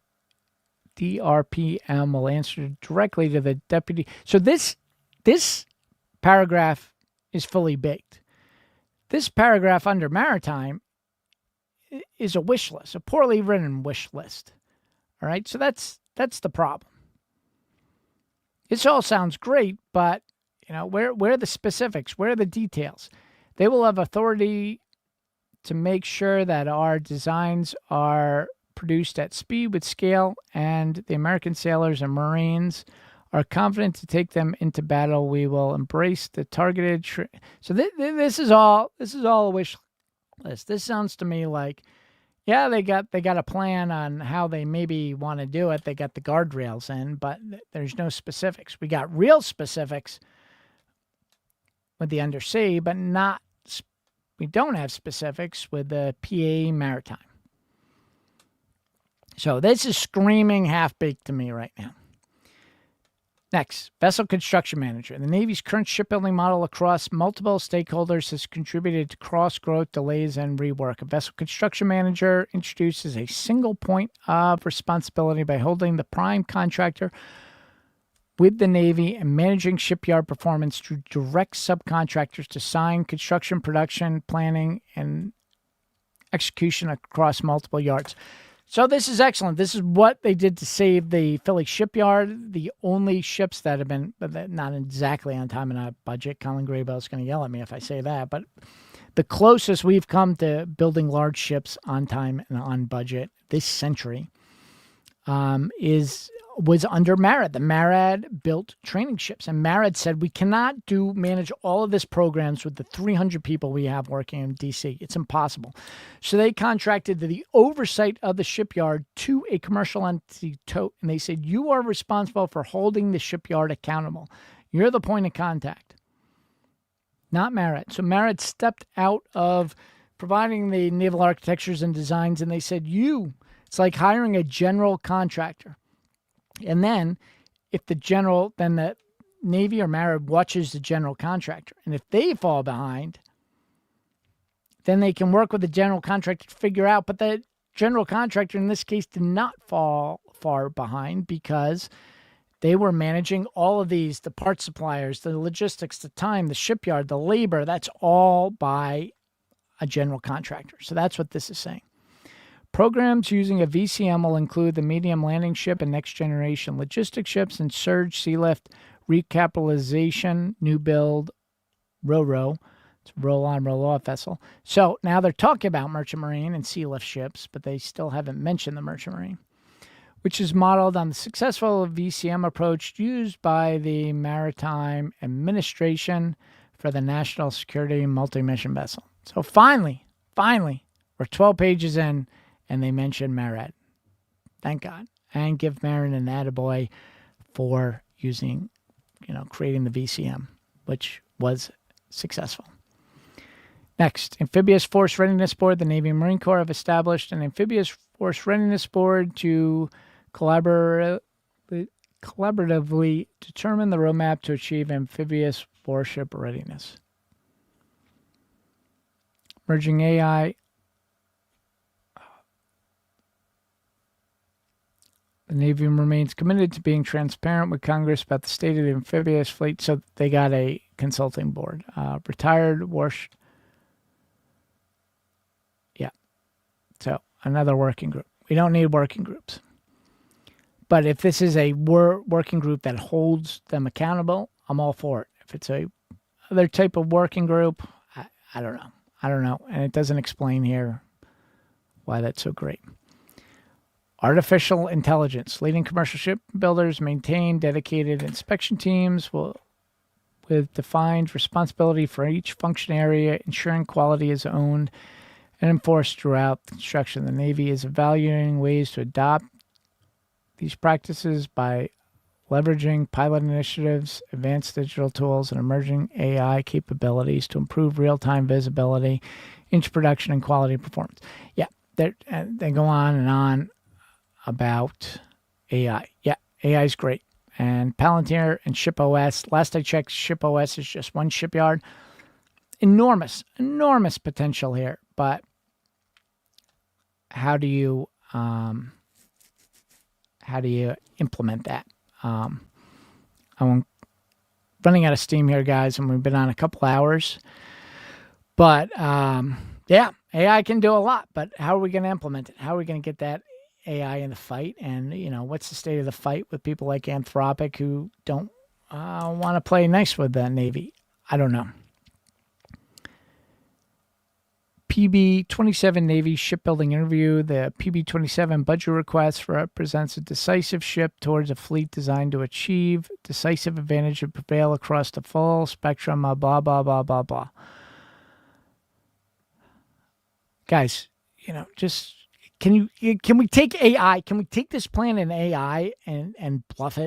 DRPM will answer directly to the deputy. So this paragraph is fully baked. This paragraph under maritime is a wish list, a poorly written wish list. All right, so that's the problem. This all sounds great, but where are the specifics? Where are the details? They will have authority to make sure that our designs are produced at speed with scale, and the American sailors and Marines are confident to take them into battle. We will embrace the targeted. So this is all a wish list. This sounds to me like, yeah, they got a plan on how they maybe want to do it. They got the guardrails in, but there's no specifics. We got real specifics with the undersea, but we don't have specifics with the PAE Maritime. So this is screaming half-baked to me right now. Next, Vessel Construction Manager. The Navy's current shipbuilding model across multiple stakeholders has contributed to cross-growth, delays, and rework. A Vessel Construction Manager introduces a single point of responsibility by holding the prime contractor with the Navy and managing shipyard performance through direct subcontractors to sign construction, production, planning, and execution across multiple yards. So this is excellent. This is what they did to save the Philly shipyard, the only ships that have been not exactly on time and on budget. Colin Graybell is going to yell at me if I say that, but the closest we've come to building large ships on time and on budget this century was under MARAD. The MARAD built training ships, and MARAD said we cannot manage all of this programs with the 300 people we have working in D.C. It's impossible. So they contracted the oversight of the shipyard to a commercial entity, and they said, you are responsible for holding the shipyard accountable. You're the point of contact, not MARAD. So MARAD stepped out of providing the naval architectures and designs, and they said, it's like hiring a general contractor. And then if then the Navy or MARAD watches the general contractor. And if they fall behind, then they can work with the general contractor to figure out. But the general contractor in this case did not fall far behind because they were managing all of these, the parts suppliers, the logistics, the time, the shipyard, the labor. That's all by a general contractor. So that's what this is saying. Programs using a VCM will include the medium landing ship and next generation logistics ships and surge sea lift recapitalization, new build, RoRo. It's roll on, roll off vessel. So now they're talking about merchant marine and sea lift ships, but they still haven't mentioned the merchant marine, which is modeled on the successful VCM approach used by the Maritime Administration for the National Security Multi-Mission Vessel. So finally, we're 12 pages in, and they mention MARAD. Thank God. And give MARAD an attaboy for creating the VCM, which was successful. Next, Amphibious Force Readiness Board. The Navy and Marine Corps have established an Amphibious Force Readiness Board to collaboratively determine the roadmap to achieve amphibious warship readiness. Merging AI. The Navy remains committed to being transparent with Congress about the state of the amphibious fleet. So they got a consulting board. Retired warship. Yeah. So another working group. We don't need working groups. But if this is a working group that holds them accountable, I'm all for it. If it's a other type of working group, I don't know. And it doesn't explain here why that's so great. Artificial intelligence. Leading commercial shipbuilders maintain dedicated inspection teams with defined responsibility for each function area, ensuring quality is owned and enforced throughout construction. The Navy is evaluating ways to adopt these practices by leveraging pilot initiatives, advanced digital tools, and emerging AI capabilities to improve real-time visibility into production and quality performance. Yeah, they go on and on about AI. Yeah, AI is great. And Palantir and ShipOS, last I checked, ShipOS is just one shipyard. Enormous potential here. But how do you implement that? I'm running out of steam here, guys, and we've been on a couple hours. But yeah, AI can do a lot. But how are we going to implement it? How are we going to get that AI in the fight? And, what's the state of the fight with people like Anthropic who don't want to play nice with the Navy? I don't know. PB-27 Navy shipbuilding interview. The PB-27 budget request represents a decisive ship towards a fleet designed to achieve decisive advantage and prevail across the full spectrum of blah, blah, blah, blah, blah. Guys, just can we take AI? Can we take this plan in AI and bluff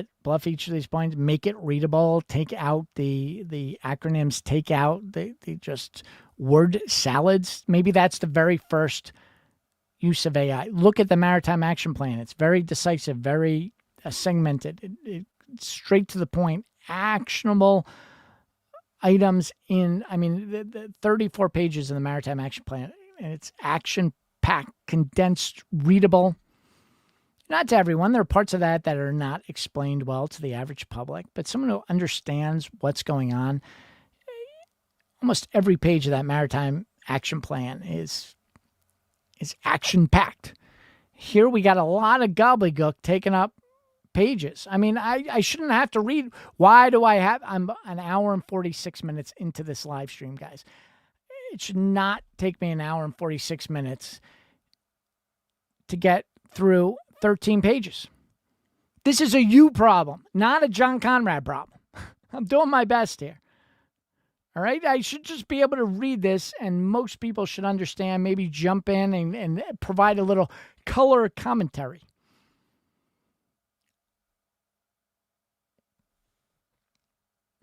each of these points, make it readable, take out the acronyms, take out the just word salads? Maybe that's the very first use of AI. Look at the Maritime Action Plan. It's very decisive, very segmented, it's straight to the point, actionable items the 34 pages in the Maritime Action Plan, and it's action-packed, condensed, readable. Not to everyone. There are parts of that are not explained well to the average public, but someone who understands what's going on, almost every page of that Maritime Action Plan is is action-packed. Here we got a lot of gobbledygook taking up pages. I mean, I shouldn't have to read. Why do I have? I'm an hour and 46 minutes into this live stream, guys. It should not take me an hour and 46 minutes to get through 13 pages. This is a you problem, not a John Konrad problem. I'm doing my best here. All right? I should just be able to read this, and most people should understand, maybe jump in and provide a little color commentary.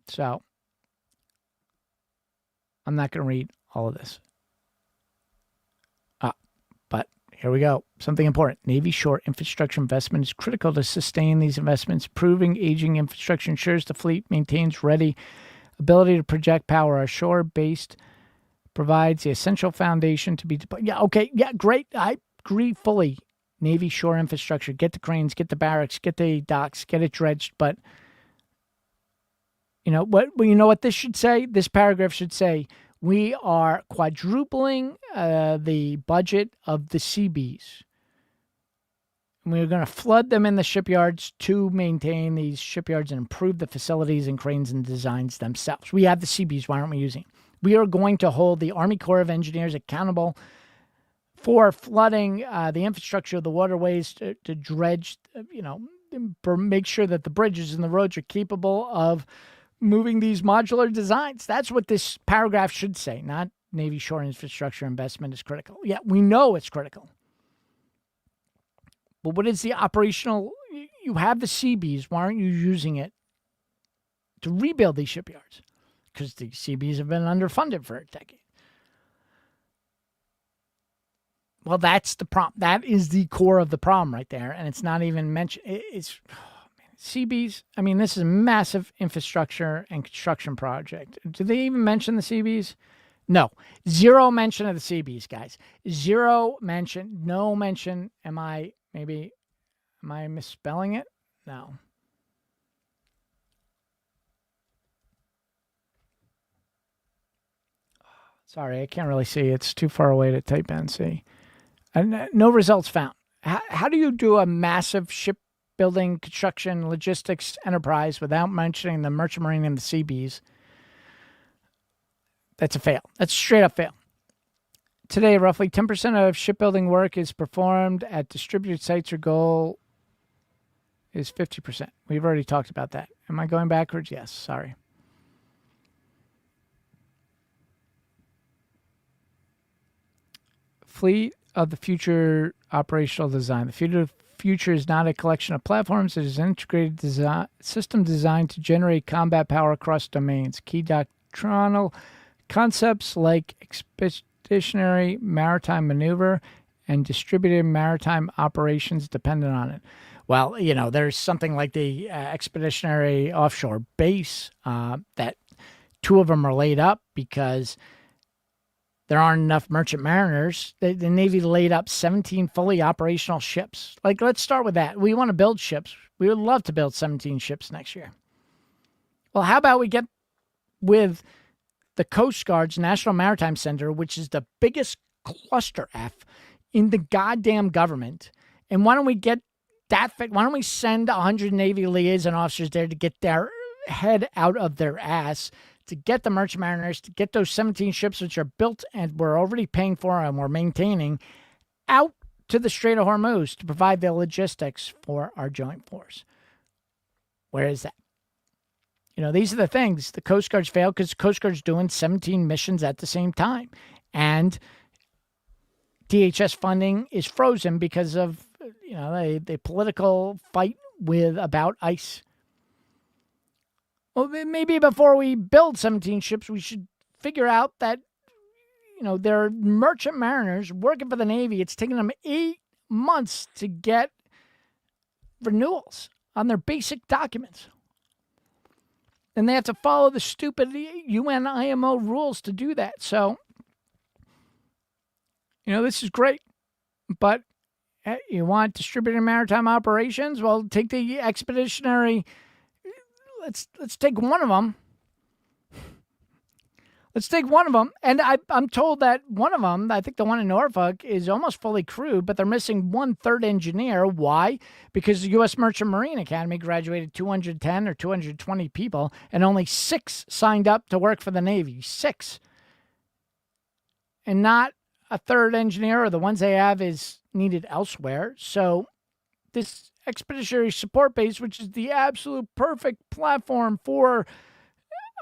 So, I'm not going to read all of this. But here we go. Something important. Navy shore infrastructure investment is critical to sustain these investments. Improving aging infrastructure ensures the fleet maintains ready ability to project power. Our shore-based provides the essential foundation to be deployed. Yeah, okay, yeah, great. I agree fully. Navy shore infrastructure. Get the cranes, get the barracks, get the docks, get it dredged, but you know what this should say? This paragraph should say, we are quadrupling the budget of the CBs. And we're going to flood them in the shipyards to maintain these shipyards and improve the facilities and cranes and designs themselves. We have the CBs. Why aren't we using them? We are going to hold the Army Corps of Engineers accountable for flooding the infrastructure of the waterways to dredge, make sure that the bridges and the roads are capable of moving these modular designs. That's what this paragraph should say, not Navy shore infrastructure investment is critical. Yeah, we know it's critical. But what is the operational? You have the CBs. Why aren't you using it to rebuild these shipyards? Because the CBs have been underfunded for a decade. Well, that's the problem. That is the core of the problem right there. And it's not even mentioned. It's CBs. I mean, this is a massive infrastructure and construction project. Do they even mention the CBs? No. Zero mention of the CBs, guys. Zero mention. No mention. Am I misspelling it? No. Sorry, I can't really see. It's too far away to type in. See. And no results found. How do you do a massive shipbuilding, construction, logistics enterprise without mentioning the merchant marine and the CBs? That's a fail. That's a straight up fail. Today, roughly 10% of shipbuilding work is performed at distributed sites. Your goal is 50%. We've already talked about that. Am I going backwards? Yes. Sorry. Fleet of the future operational design. The future is not a collection of platforms. It is an integrated system designed to generate combat power across domains. Key doctrinal concepts like expeditionary maritime maneuver and distributed maritime operations dependent on it. Well, there's something like the expeditionary offshore base that two of them are laid up because there aren't enough merchant mariners. The Navy laid up 17 fully operational ships. Like, let's start with that. We want to build ships. We would love to build 17 ships next year. Well, how about we get with the Coast Guard's National Maritime Center, which is the biggest cluster F in the goddamn government. And why don't we get that? Why don't we send 100 Navy liaison officers there to get their head out of their ass, to get the merchant mariners, to get those 17 ships which are built and we're already paying for and we're maintaining out to the Strait of Hormuz to provide the logistics for our joint force. Where is that? These are the things. The Coast Guard's failed because the Coast Guard's doing 17 missions at the same time. And DHS funding is frozen because of, the political fight about ICE. Well, maybe before we build 17 ships, we should figure out that, there are merchant mariners working for the Navy. It's taking them 8 months to get renewals on their basic documents. And they have to follow the stupid UN IMO rules to do that. So, this is great. But you want distributed maritime operations? Well, take the expeditionary. Let's take one of them. Let's take one of them. And I'm told that one of them, I think the one in Norfolk, is almost fully crewed, but they're missing 1/3 engineer. Why? Because the U.S. Merchant Marine Academy graduated 210 or 220 people, and only 6 signed up to work for the Navy. 6. And not a third engineer, or the ones they have is needed elsewhere. So this expeditionary support base, which is the absolute perfect platform for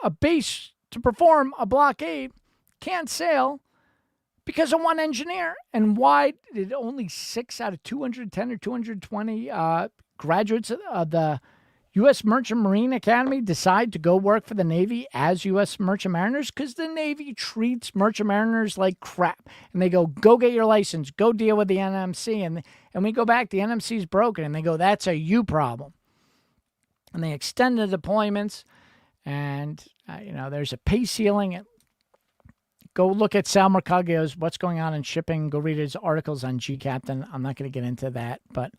a base to perform a blockade, can't sail because of one engineer. And why did only 6 out of 210 or 220 graduates of the U.S. Merchant Marine Academy decide to go work for the Navy as U.S. Merchant Mariners? Because the Navy treats Merchant Mariners like crap. And they go get your license, go deal with the NMC. And we go back, the NMC is broken. And they go, that's a you problem. And they extend the deployments. And, there's a pay ceiling. Go look at Sal Mercaglio's What's Going On in Shipping. Go read his articles on G Captain. I'm not going to get into that, but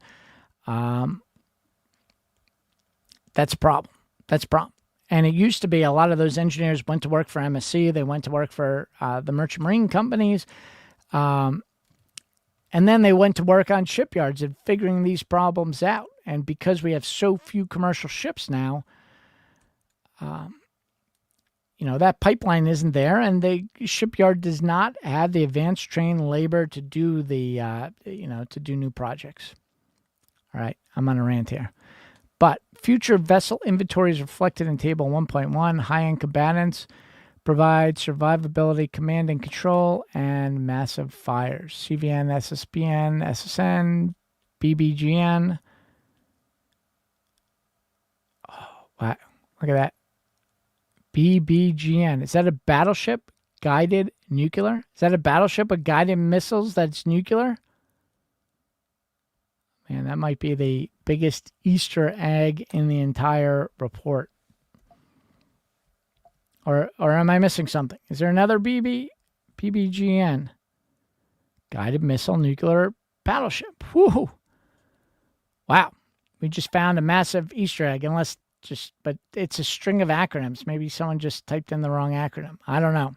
that's a problem. That's a problem. And it used to be a lot of those engineers went to work for MSC. They went to work for the Merchant Marine companies. And then they went to work on shipyards and figuring these problems out. And because we have so few commercial ships now, that pipeline isn't there, and the shipyard does not have the advanced trained labor to do to do new projects. All right, I'm on a rant here. But future vessel inventory is reflected in Table 1.1. High-end combatants provide survivability, command and control, and massive fires. CVN, SSBN, SSN, BBGN. Oh, wow. Look at that. BBGN. Is that a battleship guided nuclear? Is that a battleship with guided missiles that's nuclear? Man, that might be the biggest Easter egg in the entire report. Or am I missing something? Is there another BBGN? Guided missile nuclear battleship. Whew. Wow. We just found a massive Easter egg, but it's a string of acronyms. Maybe someone just typed in the wrong acronym. I don't know.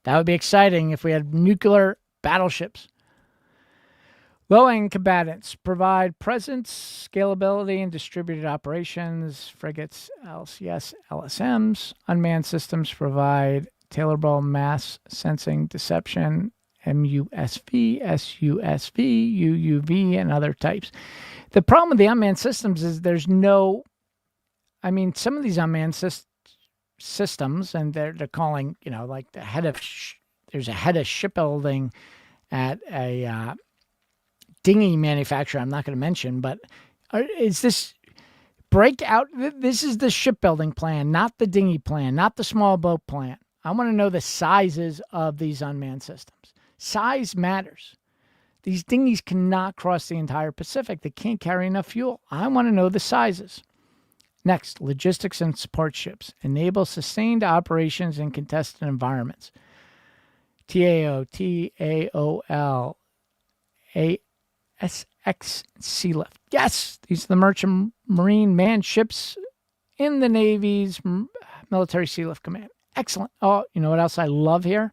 That would be exciting if we had nuclear battleships. Low-end combatants provide presence, scalability, and distributed operations. Frigates, LCS, LSMs. Unmanned systems provide tailorable mass sensing deception, MUSV, SUSV, UUV, and other types. The problem with the unmanned systems is there's no... some of these unmanned systems, and they're calling, like the head of... there's a head of shipbuilding at a... dinghy manufacturer I'm not going to mention, but is this breakout? This is the shipbuilding plan, not the dinghy plan, not the small boat plan. I want to know the sizes of these unmanned systems. Size matters. These dinghies cannot cross the entire Pacific. They can't carry enough fuel. I want to know the sizes. Next, logistics and support ships enable sustained operations in contested environments. TAO, TAOL, SX Sealift. Yes, these are the Merchant Marine manned ships in the Navy's Military Sealift Command. Excellent. Oh, you know what else I love here?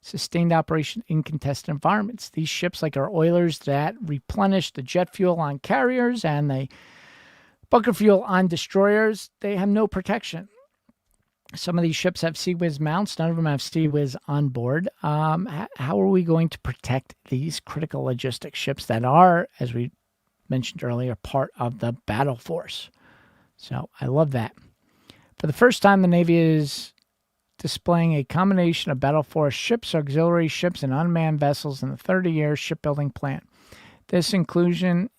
Sustained operation in contested environments. These ships, like our oilers that replenish the jet fuel on carriers and the bunker fuel on destroyers, they have no protection. Some of these ships have CWIS mounts. None of them have CWIS on board. How are we going to protect these critical logistics ships that are, as we mentioned earlier, part of the battle force? So I love that. For the first time, the Navy is displaying a combination of battle force ships, auxiliary ships, and unmanned vessels in the 30-year shipbuilding plan. This inclusion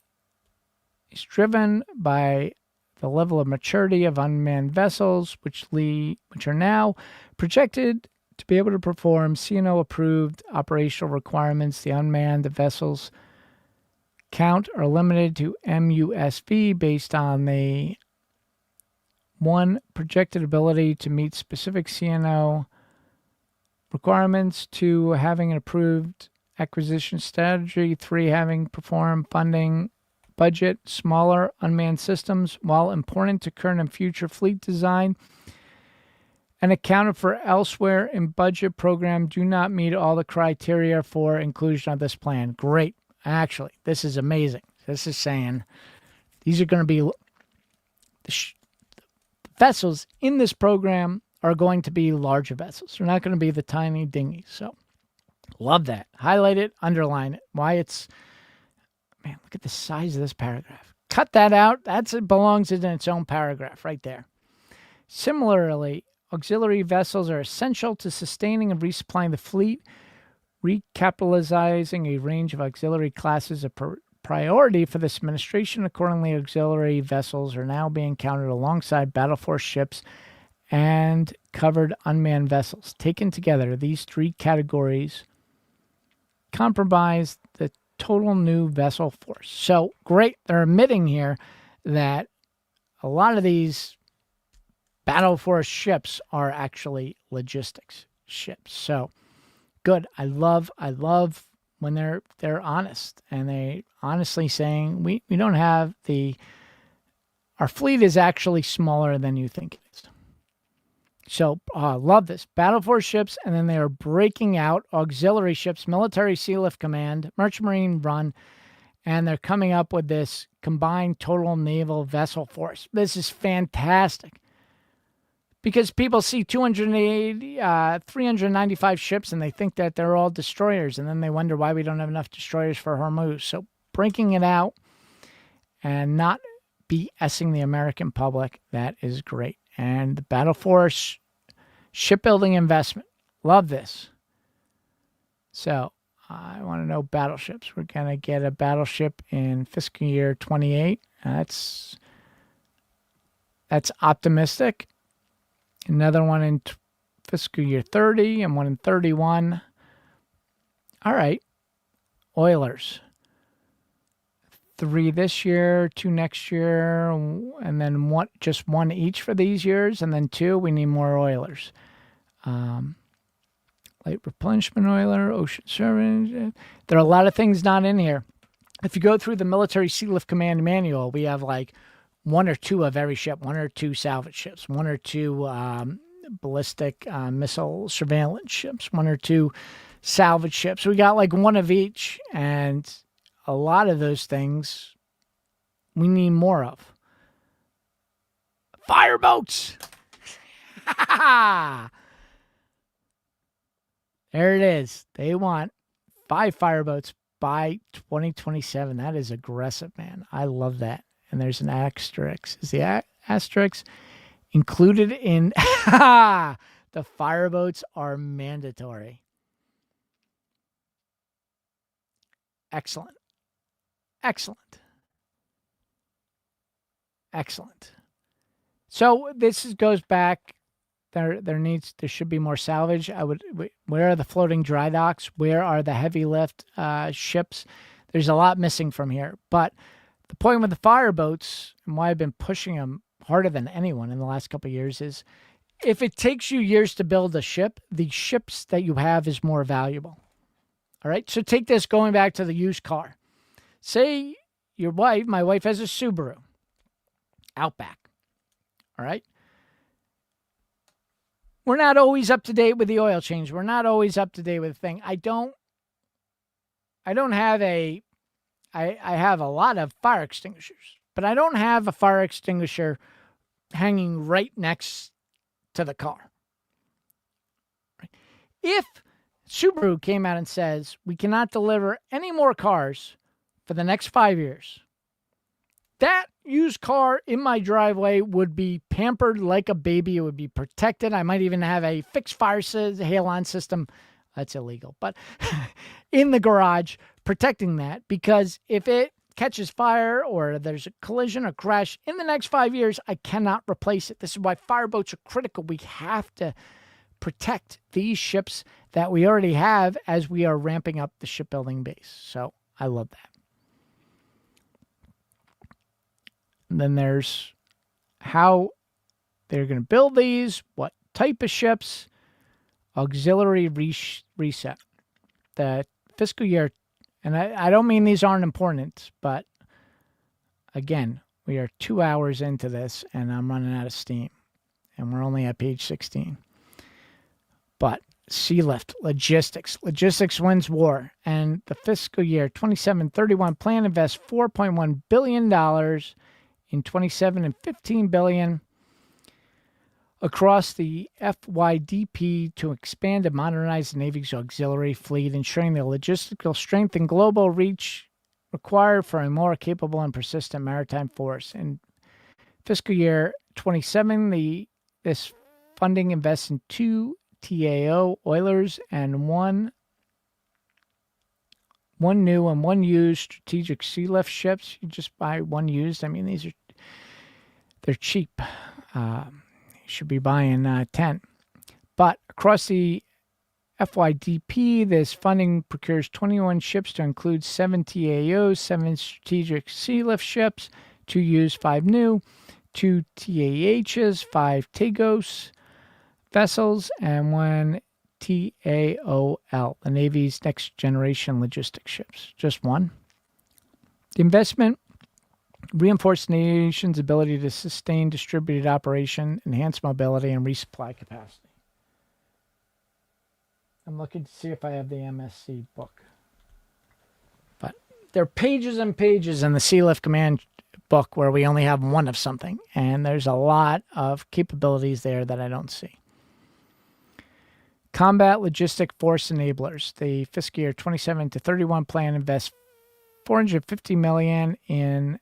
is driven by the level of maturity of unmanned vessels, which are now projected to be able to perform CNO-approved operational requirements. The unmanned vessels count are limited to MUSV based on the 1, projected ability to meet specific CNO requirements, 2, having an approved acquisition strategy, 3, having performed funding budget. Smaller unmanned systems, while important to current and future fleet design and accounted for elsewhere in budget program do not meet all the criteria for inclusion of this plan. Great. Actually, this is amazing. This is saying these are going to be the vessels in this program are going to be larger vessels. They're not going to be the tiny dinghies. So love that. Highlight it, underline it. Why it's, man, look at the size of this paragraph. Cut that out. It belongs in its own paragraph right there. Similarly, auxiliary vessels are essential to sustaining and resupplying the fleet. Recapitalizing a range of auxiliary classes is a priority for this administration. Accordingly, auxiliary vessels are now being counted alongside battle force ships and covered unmanned vessels. Taken together, these three categories comprise the total new vessel force. So, great. They're admitting here that a lot of these battle force ships are actually logistics ships. So, good. I love when they're honest and they honestly saying we don't have our fleet is actually smaller than you think it is. So love this. Battle force ships, and then they are breaking out auxiliary ships, military sea lift command, merchant marine run, and they're coming up with this combined total naval vessel force. This is fantastic. Because people see 395 ships and they think that they're all destroyers. And then they wonder why we don't have enough destroyers for Hormuz. So breaking it out and not BSing the American public, that is great. And the Battle Force shipbuilding investment. Love this. So I want to know battleships. We're going to get a battleship in fiscal year 28. That's optimistic. Another one in fiscal year 30 and one in 31. All right. Oilers. 3 this year, 2 next year, and then just one each for these years, and then 2. We need more Oilers. Light replenishment oiler, ocean service. There are a lot of things not in here. If you go through the Military Sea Lift Command manual, we have like 1 or 2 of every ship, 1 or 2 salvage ships, 1 or 2 ballistic missile surveillance ships, 1 or 2 salvage ships. We got like 1 of each, and a lot of those things we need more of. Fireboats! There it is. They want 5 fireboats by 2027. That is aggressive, man. I love that. And there's an asterisk. Is the asterisk included in the fireboats are mandatory? Excellent. Excellent. Excellent. So this goes back. There should be more salvage. Where are the floating dry docks? Where are the heavy lift ships? There's a lot missing from here. But the point with the fireboats, and why I've been pushing them harder than anyone in the last couple of years, is if it takes you years to build a ship, the ships that you have is more valuable. All right. So take this going back to the used car. Say my wife has a Subaru Outback. All right. We're not always up to date with the oil change. We're not always up to date with the thing. I have a lot of fire extinguishers, but I don't have a fire extinguisher hanging right next to the car. Right? If Subaru came out and says, we cannot deliver any more cars for the next 5 years, that used car in my driveway would be pampered like a baby. It would be protected. I might even have a fixed fire halon system. That's illegal, but in the garage protecting that, because if it catches fire or there's a collision or crash in the next 5 years, I cannot replace it. This is why fireboats are critical. We have to protect these ships that we already have as we are ramping up the shipbuilding base. So I love that. And then there's how they're going to build these, what type of ships, auxiliary reset. The fiscal year, and I don't mean these aren't important, but again, we are 2 hours into this and I'm running out of steam and we're only at page 16. But sea lift, logistics. Logistics wins war. And the fiscal year 27-31 plan invests $4.1 billion in 27 and $15 billion across the FYDP to expand and modernize the Navy's auxiliary fleet, ensuring the logistical strength and global reach required for a more capable and persistent maritime force. In fiscal year 27, this funding invests in 2 TAO oilers and one new and one used strategic sea lift ships. You just buy one used. I mean, they're cheap. You should be buying 10. But across the FYDP, this funding procures 21 ships to include 7 TAOs, 7 strategic sea lift ships, 2 used, 5 new, 2 TAHs, 5 TAGOS vessels, and 1 TAOL, the Navy's next generation logistics ships. Just one. The investment reinforced the nation's ability to sustain distributed operation, enhance mobility, and resupply capacity. I'm looking to see if I have the MSC book. But there are pages and pages in the Sea Lift Command book where we only have one of something, and there's a lot of capabilities there that I don't see. Combat Logistic Force Enablers. The fiscal year 27-31 plan invests $450 million in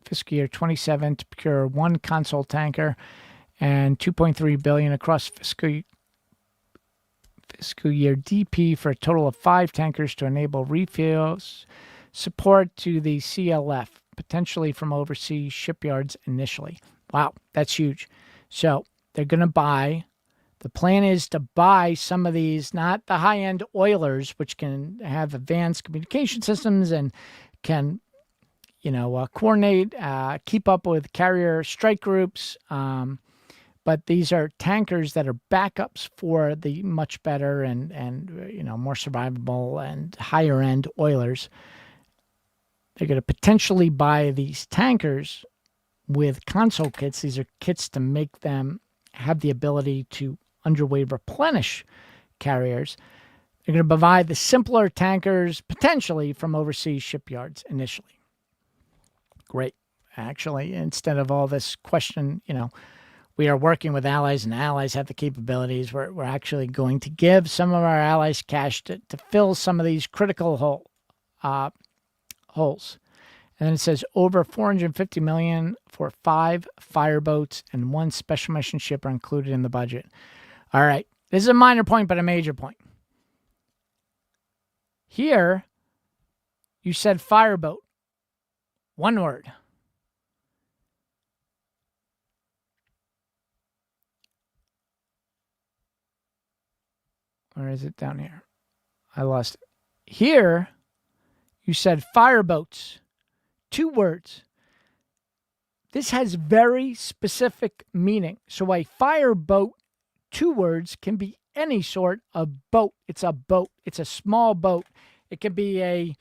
fiscal year 27 to procure 1 console tanker and $2.3 billion across fiscal year DP for a total of 5 tankers to enable refuels support to the CLF, potentially from overseas shipyards initially. Wow, that's huge. So they're going to buy. The plan is to buy some of these, not the high-end oilers, which can have advanced communication systems and can, coordinate, keep up with carrier strike groups. But these are tankers that are backups for the much better and more survivable and higher-end oilers. They're going to potentially buy these tankers with console kits. These are kits to make them have the ability to underway replenish carriers. They're going to provide the simpler tankers potentially from overseas shipyards initially. Great. Actually, instead of all this question, we are working with allies and allies have the capabilities. We're actually going to give some of our allies cash to fill some of these critical holes. And then it says over $450 million for 5 fireboats and 1 special mission ship are included in the budget. All right. This is a minor point, but a major point. Here, you said fireboat. One word. Where is it down here? I lost it. Here, you said fireboats. 2 words. This has very specific meaning. So a fireboat, 2 words, can be any sort of boat. It's a boat. It's a small boat. It could be a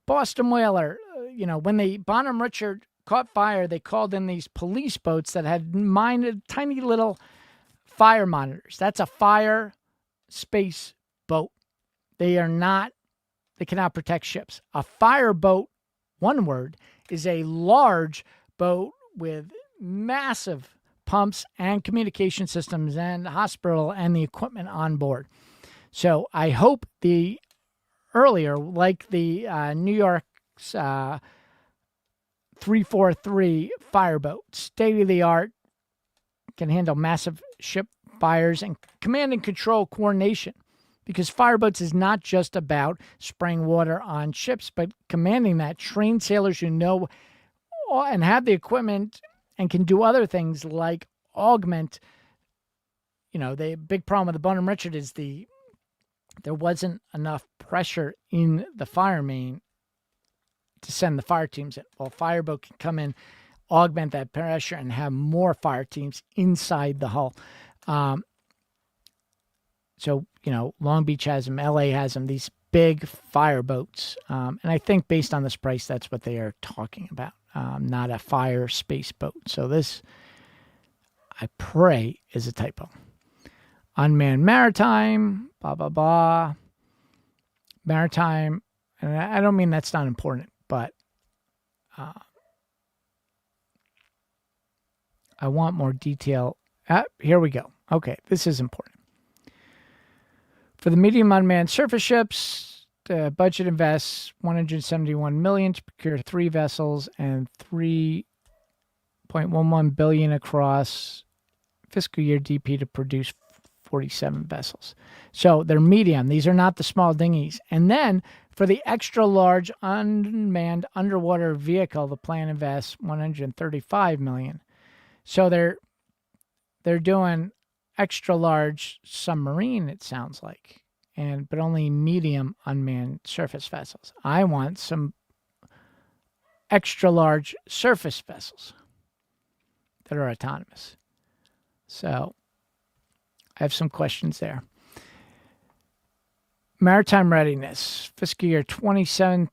Boston whaler. When the Bonham Richard caught fire, they called in these police boats that had tiny little fire monitors. That's a fire space boat. They cannot protect ships. A fireboat, 1 word, is a large boat with massive pumps and communication systems and hospital and the equipment on board. So I hope the earlier, like the New York's 343 fireboat, state-of-the-art, can handle massive ship fires and command and control coordination. Because fireboats is not just about spraying water on ships, but commanding that. Trained sailors who know and have the equipment and can do other things like augment. The big problem with the Bonham Richard is there wasn't enough pressure in the fire main to send the fire teams in. Well, a fireboat can come in, augment that pressure, and have more fire teams inside the hull. So, Long Beach has them, LA has them, these big fireboats. And I think based on this price, that's what they are talking about, not a fire space boat. So this, I pray, is a typo. Unmanned maritime, blah, blah, blah. Maritime, and I don't mean that's not important, but I want more detail. Here we go. Okay, this is important. For the medium unmanned surface ships, the budget invests $171 million to procure 3 vessels and $3.11 billion across fiscal year DP to produce 47 vessels. So they're medium. These are not the small dinghies. And then for the extra large unmanned underwater vehicle, the plan invests $135 million. So they're doing extra large submarine, it sounds like, but only medium unmanned surface vessels. I want some extra large surface vessels that are autonomous. So I have some questions there. Maritime readiness, fiscal year 27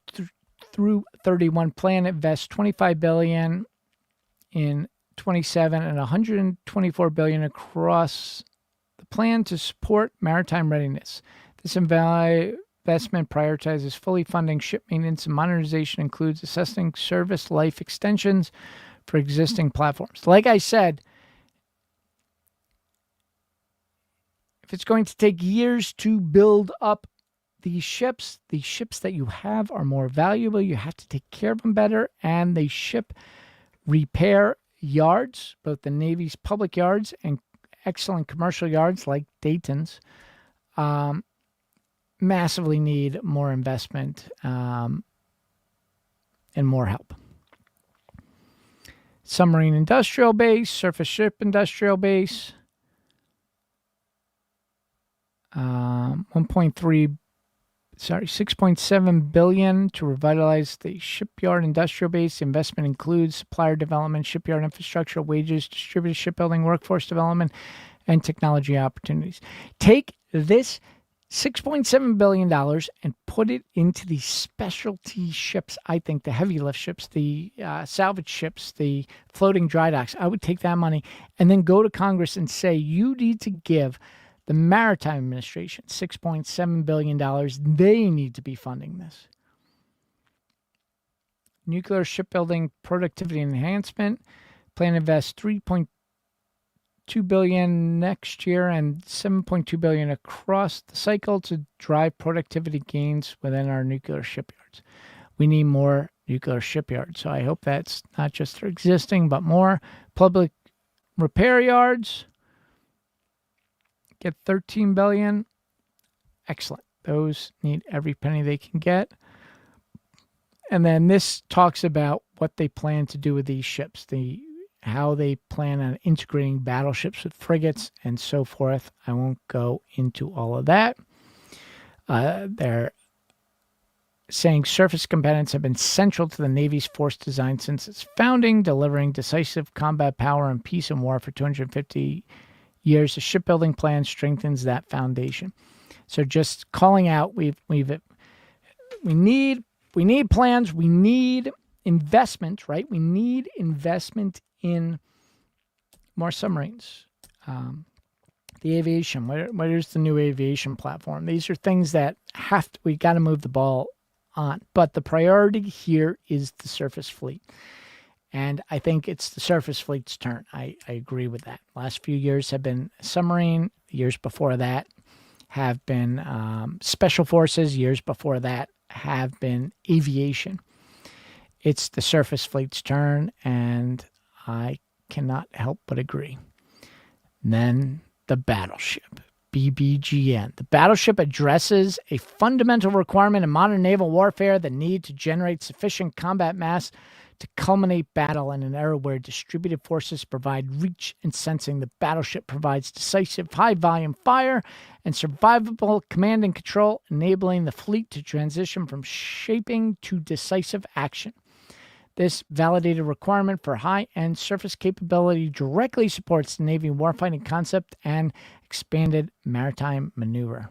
through 31 plan invests $25 billion in 27 and $124 billion across the plan to support maritime readiness. This investment prioritizes fully funding ship maintenance and modernization, includes assessing service life extensions for existing platforms. Like I said, if it's going to take years to build up these ships that you have are more valuable. You have to take care of them better, and they ship repair yards, both the Navy's public yards and excellent commercial yards like Dayton's, massively need more investment and more help. Submarine industrial base, surface ship industrial base, 6.7 billion to revitalize the shipyard industrial base. The investment includes supplier development, shipyard infrastructure, wages, distributed shipbuilding, workforce development, and technology opportunities. Take this $6.7 billion and put it into the specialty ships. I think the heavy lift ships, the salvage ships, the floating dry docks. I would take that money and then go to Congress and say, you need to give the Maritime Administration $6.7 billion. They need to be funding this. Nuclear shipbuilding productivity enhancement. Plan to invest $3.2 billion next year and $7.2 billion across the cycle to drive productivity gains within our nuclear shipyards. We need more nuclear shipyards. So I hope that's not just for existing, but more. Public repair yards. Get $13 billion. Excellent. Those need every penny they can get. And then this talks about what they plan to do with these ships, how they plan on integrating battleships with frigates and so forth. I won't go into all of that. They're saying surface combatants have been central to the Navy's force design since its founding, delivering decisive combat power in peace and war for 250 years. The shipbuilding plan strengthens that foundation. So just calling out, we need plans, we need investment, right? We need investment in more submarines. The aviation, where's the new aviation platform? These are things that we got to move the ball on. But the priority here is the surface fleet. And I think it's the surface fleet's turn. I agree with that. Last few years have been submarine. Years before that have been special forces. Years before that have been aviation. It's the surface fleet's turn, and I cannot help but agree. And then the battleship, BBGN. The battleship addresses a fundamental requirement in modern naval warfare, the need to generate sufficient combat mass to culminate battle in an era where distributed forces provide reach and sensing. The battleship provides decisive high-volume fire and survivable command and control, enabling the fleet to transition from shaping to decisive action. This validated requirement for high-end surface capability directly supports the Navy warfighting concept and expanded maritime maneuver.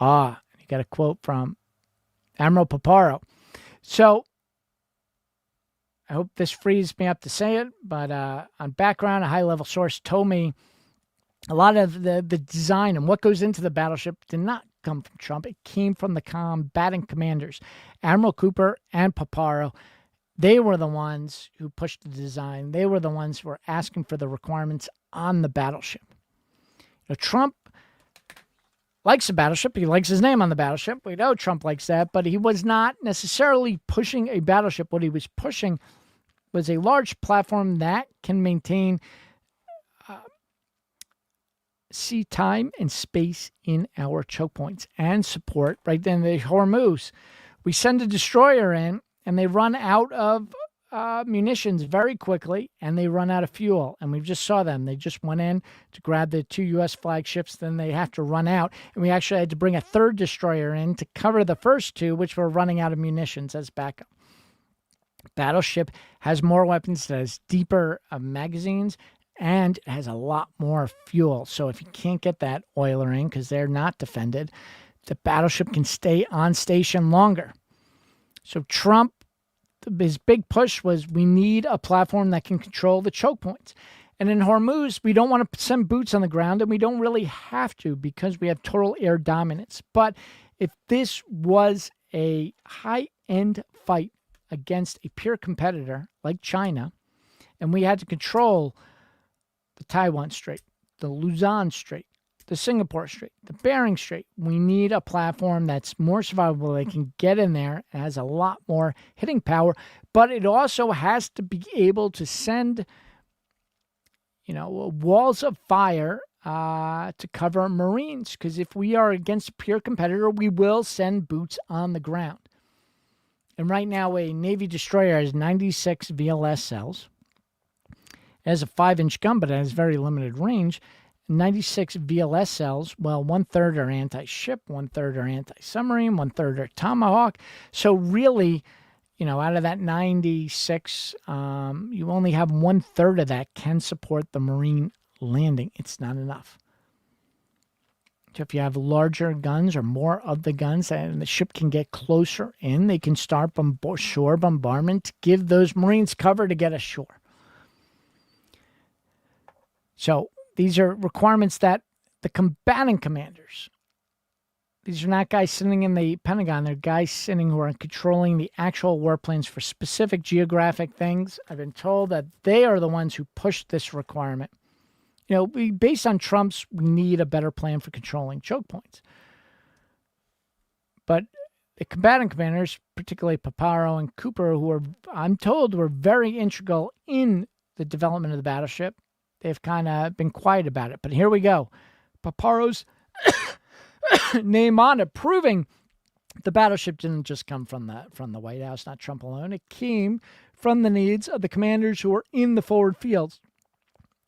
You got a quote from Admiral Paparo. So I hope this frees me up to say it, but on background, a high-level source told me a lot of the design and what goes into the battleship did not come from Trump. It came from the combatant commanders, Admiral Cooper and Paparo. They were the ones who pushed the design. They were the ones who were asking for the requirements on the battleship. Trump likes the battleship. He likes his name on the battleship. We know Trump likes that, but he was not necessarily pushing a battleship. What he was pushing was a large platform that can maintain sea time and space in our choke points and support right then the Hormuz. We send a destroyer in, and they run out of munitions very quickly, and they run out of fuel. And we just saw them. They just went in to grab the 2 U.S. flagships. Then they have to run out. And we actually had to bring a third destroyer in to cover the first 2, which were running out of munitions as backup. Battleship has more weapons, it has deeper magazines, and it has a lot more fuel. So if you can't get that oiler in because they're not defended, the battleship can stay on station longer. So Trump, his big push was we need a platform that can control the choke points. And in Hormuz, we don't want to send boots on the ground, and we don't really have to because we have total air dominance. But if this was a high-end fight against a peer competitor like China, and we had to control the Taiwan Strait, the Luzon Strait, the Singapore Strait, the Bering Strait, we need a platform that's more survivable. They can get in there. It has a lot more hitting power, but it also has to be able to send, walls of fire to cover Marines. Because if we are against a peer competitor, we will send boots on the ground. And right now, a Navy destroyer has 96 VLS cells. It has a 5-inch gun, but it has very limited range. 96 VLS cells, well, 1/3 are anti-ship, 1/3 are anti-submarine, 1/3 are Tomahawk. So really, out of that 96, you only have 1/3 of that can support the Marine landing. It's not enough. So if you have larger guns or more of the guns and the ship can get closer in, they can start shore bombardment to give those Marines cover to get ashore. So these are requirements that the combatant commanders, these are not guys sitting in the Pentagon. They're guys sitting who are controlling the actual war plans for specific geographic things. I've been told that they are the ones who pushed this requirement. Based on Trump's, we need a better plan for controlling choke points. But the combatant commanders, particularly Paparo and Cooper, I'm told, were very integral in the development of the battleship, they've kind of been quiet about it. But here we go. Paparo's name on it, proving the battleship didn't just come from the White House, not Trump alone. It came from the needs of the commanders who were in the forward fields.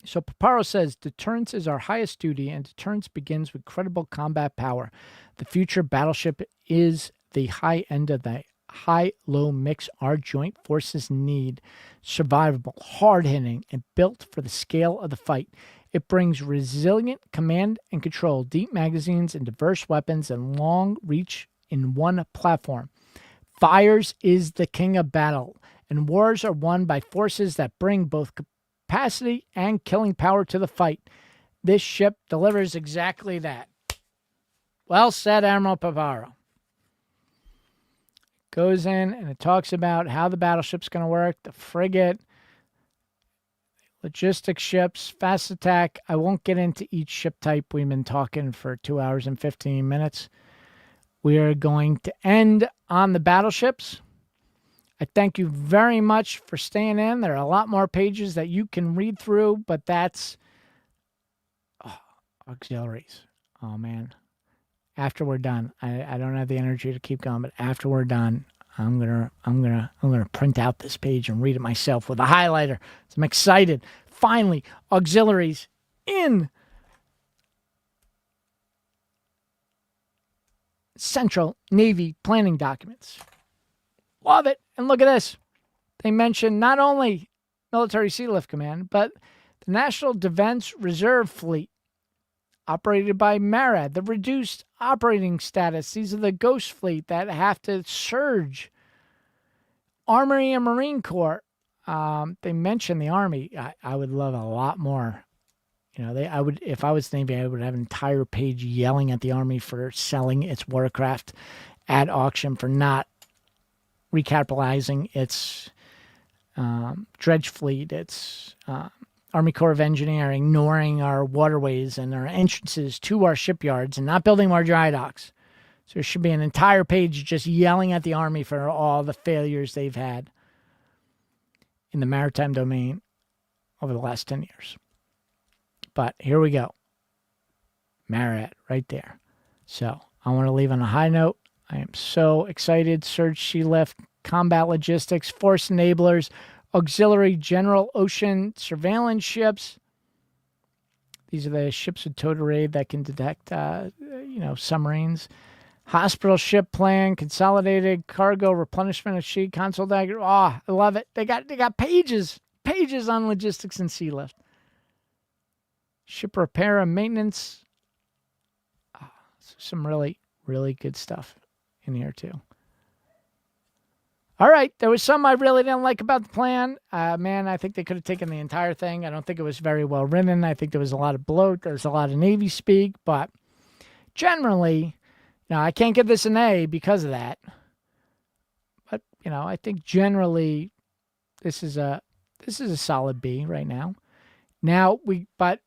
So Paparo says, deterrence is our highest duty, and deterrence begins with credible combat power. The future battleship is the high end of the high-low mix our joint forces need. Survivable, hard-hitting, and built for the scale of the fight. It brings resilient command and control, deep magazines, and diverse weapons, and long reach in one platform. Fires is the king of battle, and wars are won by forces that bring both capacity and killing power to the fight. This ship delivers exactly that. Well said, Admiral Paparo. Goes in and it talks about how the battleship's going to work, the frigate, logistics ships, fast attack. I won't get into each ship type. We've been talking for 2 hours and 15 minutes. We are going to end on the battleships. I thank you very much for staying in. There are a lot more pages that you can read through, but that's auxiliaries. Oh man. After we're done, I don't have the energy to keep going, but after we're done, I'm gonna print out this page and read it myself with a highlighter. So I'm excited. Finally, auxiliaries in Central Navy planning documents. Love it. And look at this. They mention not only Military Sea Lift Command, but the National Defense Reserve Fleet, operated by MARAD, the reduced operating status. These are the ghost fleet that have to surge. Armory and Marine Corps. they mentioned the Army. I would love a lot more. I would, if I was the Navy, I would have an entire page yelling at the Army for selling its watercraft at auction, for not recapitalizing its dredge fleet, its Army Corps of Engineering, ignoring our waterways and our entrances to our shipyards, and not building more dry docks. So there should be an entire page just yelling at the Army for all the failures they've had in the maritime domain over the last 10 years. But here we go. Marriott right there. So I want to leave on a high note. I am so excited. Surge Sea Lift, combat logistics, force enablers, auxiliary general ocean surveillance ships. These are the ships with total radar that can detect, submarines. Hospital ship plan, consolidated cargo replenishment of sheet console diagram. Oh, I love it. They got pages on logistics and sea lift. Ship repair and maintenance. Some really, really good stuff in here too. All right, there was some I really didn't like about the plan. Man, I think they could have taken the entire thing. I don't think it was very well written. I think there was a lot of bloat. There's a lot of Navy speak, but generally, I can't give this an A because of that. But I think generally, this is a solid B right now. But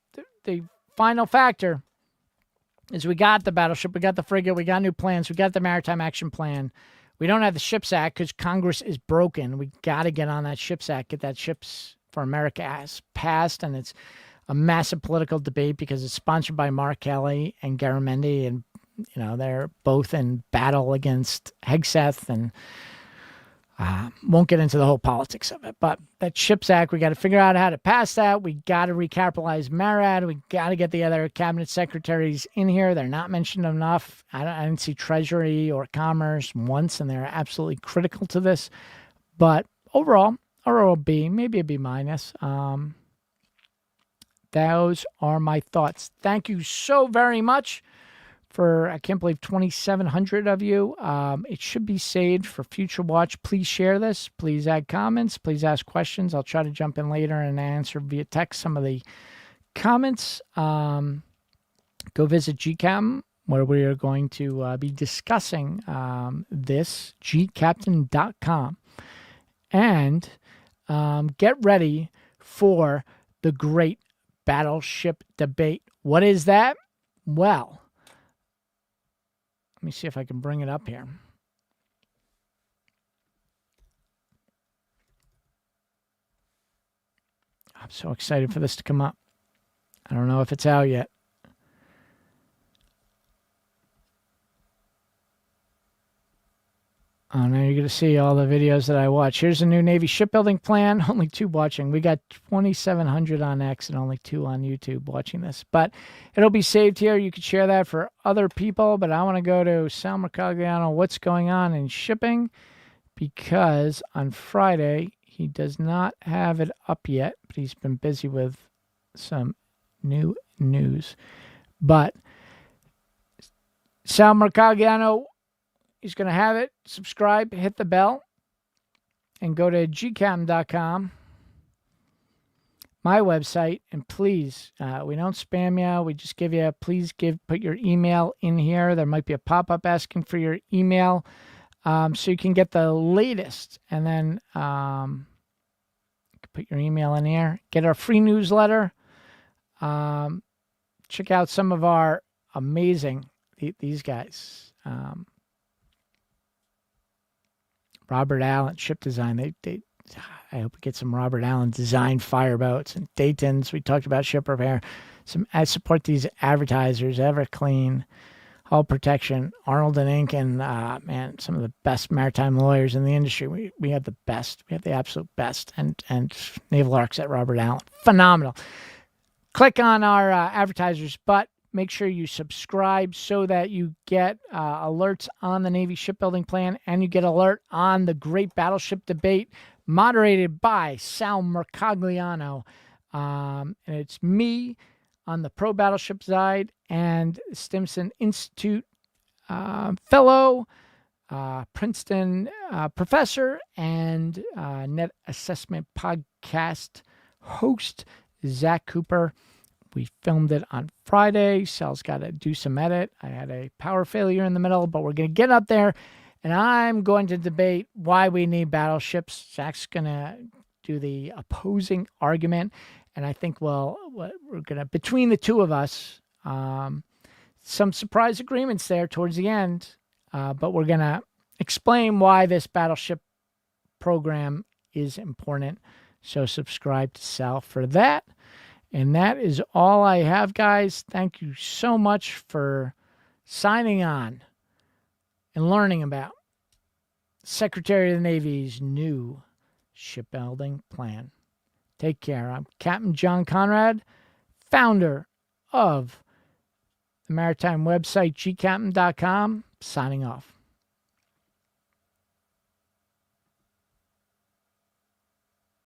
the final factor is we got the battleship, we got the frigate, we got new plans, we got the Maritime Action Plan. We don't have the Ships Act because Congress is broken. We got to get on that Ships Act, get that Ships for America Act passed, and it's a massive political debate because it's sponsored by Mark Kelly and Garamendi, and they're both in battle against Hegseth, and won't get into the whole politics of it. But that Ships Act, we got to figure out how to pass that. We got to recapitalize Marriott. We got to get the other cabinet secretaries in here. They're not mentioned enough. I didn't see Treasury or Commerce once, and they're absolutely critical to this. But overall B, maybe a B minus. Those are my thoughts. Thank you so very much for, I can't believe, 2,700 of you. It should be saved for future watch. Please share this. Please add comments. Please ask questions. I'll try to jump in later and answer via text some of the comments. Go visit GCAM, where we are going to be discussing this, gcaptain.com. And get ready for the great battleship debate. What is that? Well, let me see if I can bring it up here. I'm so excited for this to come up. I don't know if it's out yet. Oh, now you're going to see all the videos that I watch. Here's a new Navy shipbuilding plan. Only 2 watching. We got 2,700 on X and only 2 on YouTube watching this. But it'll be saved here. You could share that for other people. But I want to go to Sal Mercogliano, what's going on in shipping, because on Friday, he does not have it up yet, but he's been busy with some new news. But Sal Mercogliano, he's going to have it. Subscribe, hit the bell, and go to gcam.com, my website. And please, we don't spam you. We just give you, put your email in here. There might be a pop-up asking for your email, so you can get the latest. And then put your email in here. Get our free newsletter. Check out some of our amazing, these guys. Robert Allen, Ship Design. I hope we get some Robert Allen design fireboats and Dayton's. We talked about ship repair. I support these advertisers, Everclean, Hull Protection, Arnold and Inc., and man, some of the best maritime lawyers in the industry. We have the best. We have the absolute best. And Naval Arcs at Robert Allen. Phenomenal. Click on our advertisers, but make sure you subscribe so that you get alerts on the Navy shipbuilding plan, and you get alert on the great battleship debate moderated by Sal Mercogliano. And it's me on the pro battleship side and Stimson Institute fellow Princeton professor and net assessment podcast host, Zach Cooper. We filmed it on Friday. Sal's got to do some edit. I had a power failure in the middle, but we're going to get up there, and I'm going to debate why we need battleships. Zach's going to do the opposing argument, and I think, well, we're going to, between the two of us, some surprise agreements there towards the end, but we're going to explain why this battleship program is important. So subscribe to Sal for that. And that is all I have, guys. Thank you so much for signing on and learning about Secretary of the Navy's new shipbuilding plan. Take care. I'm Captain John Konrad, founder of the maritime website gcaptain.com, signing off.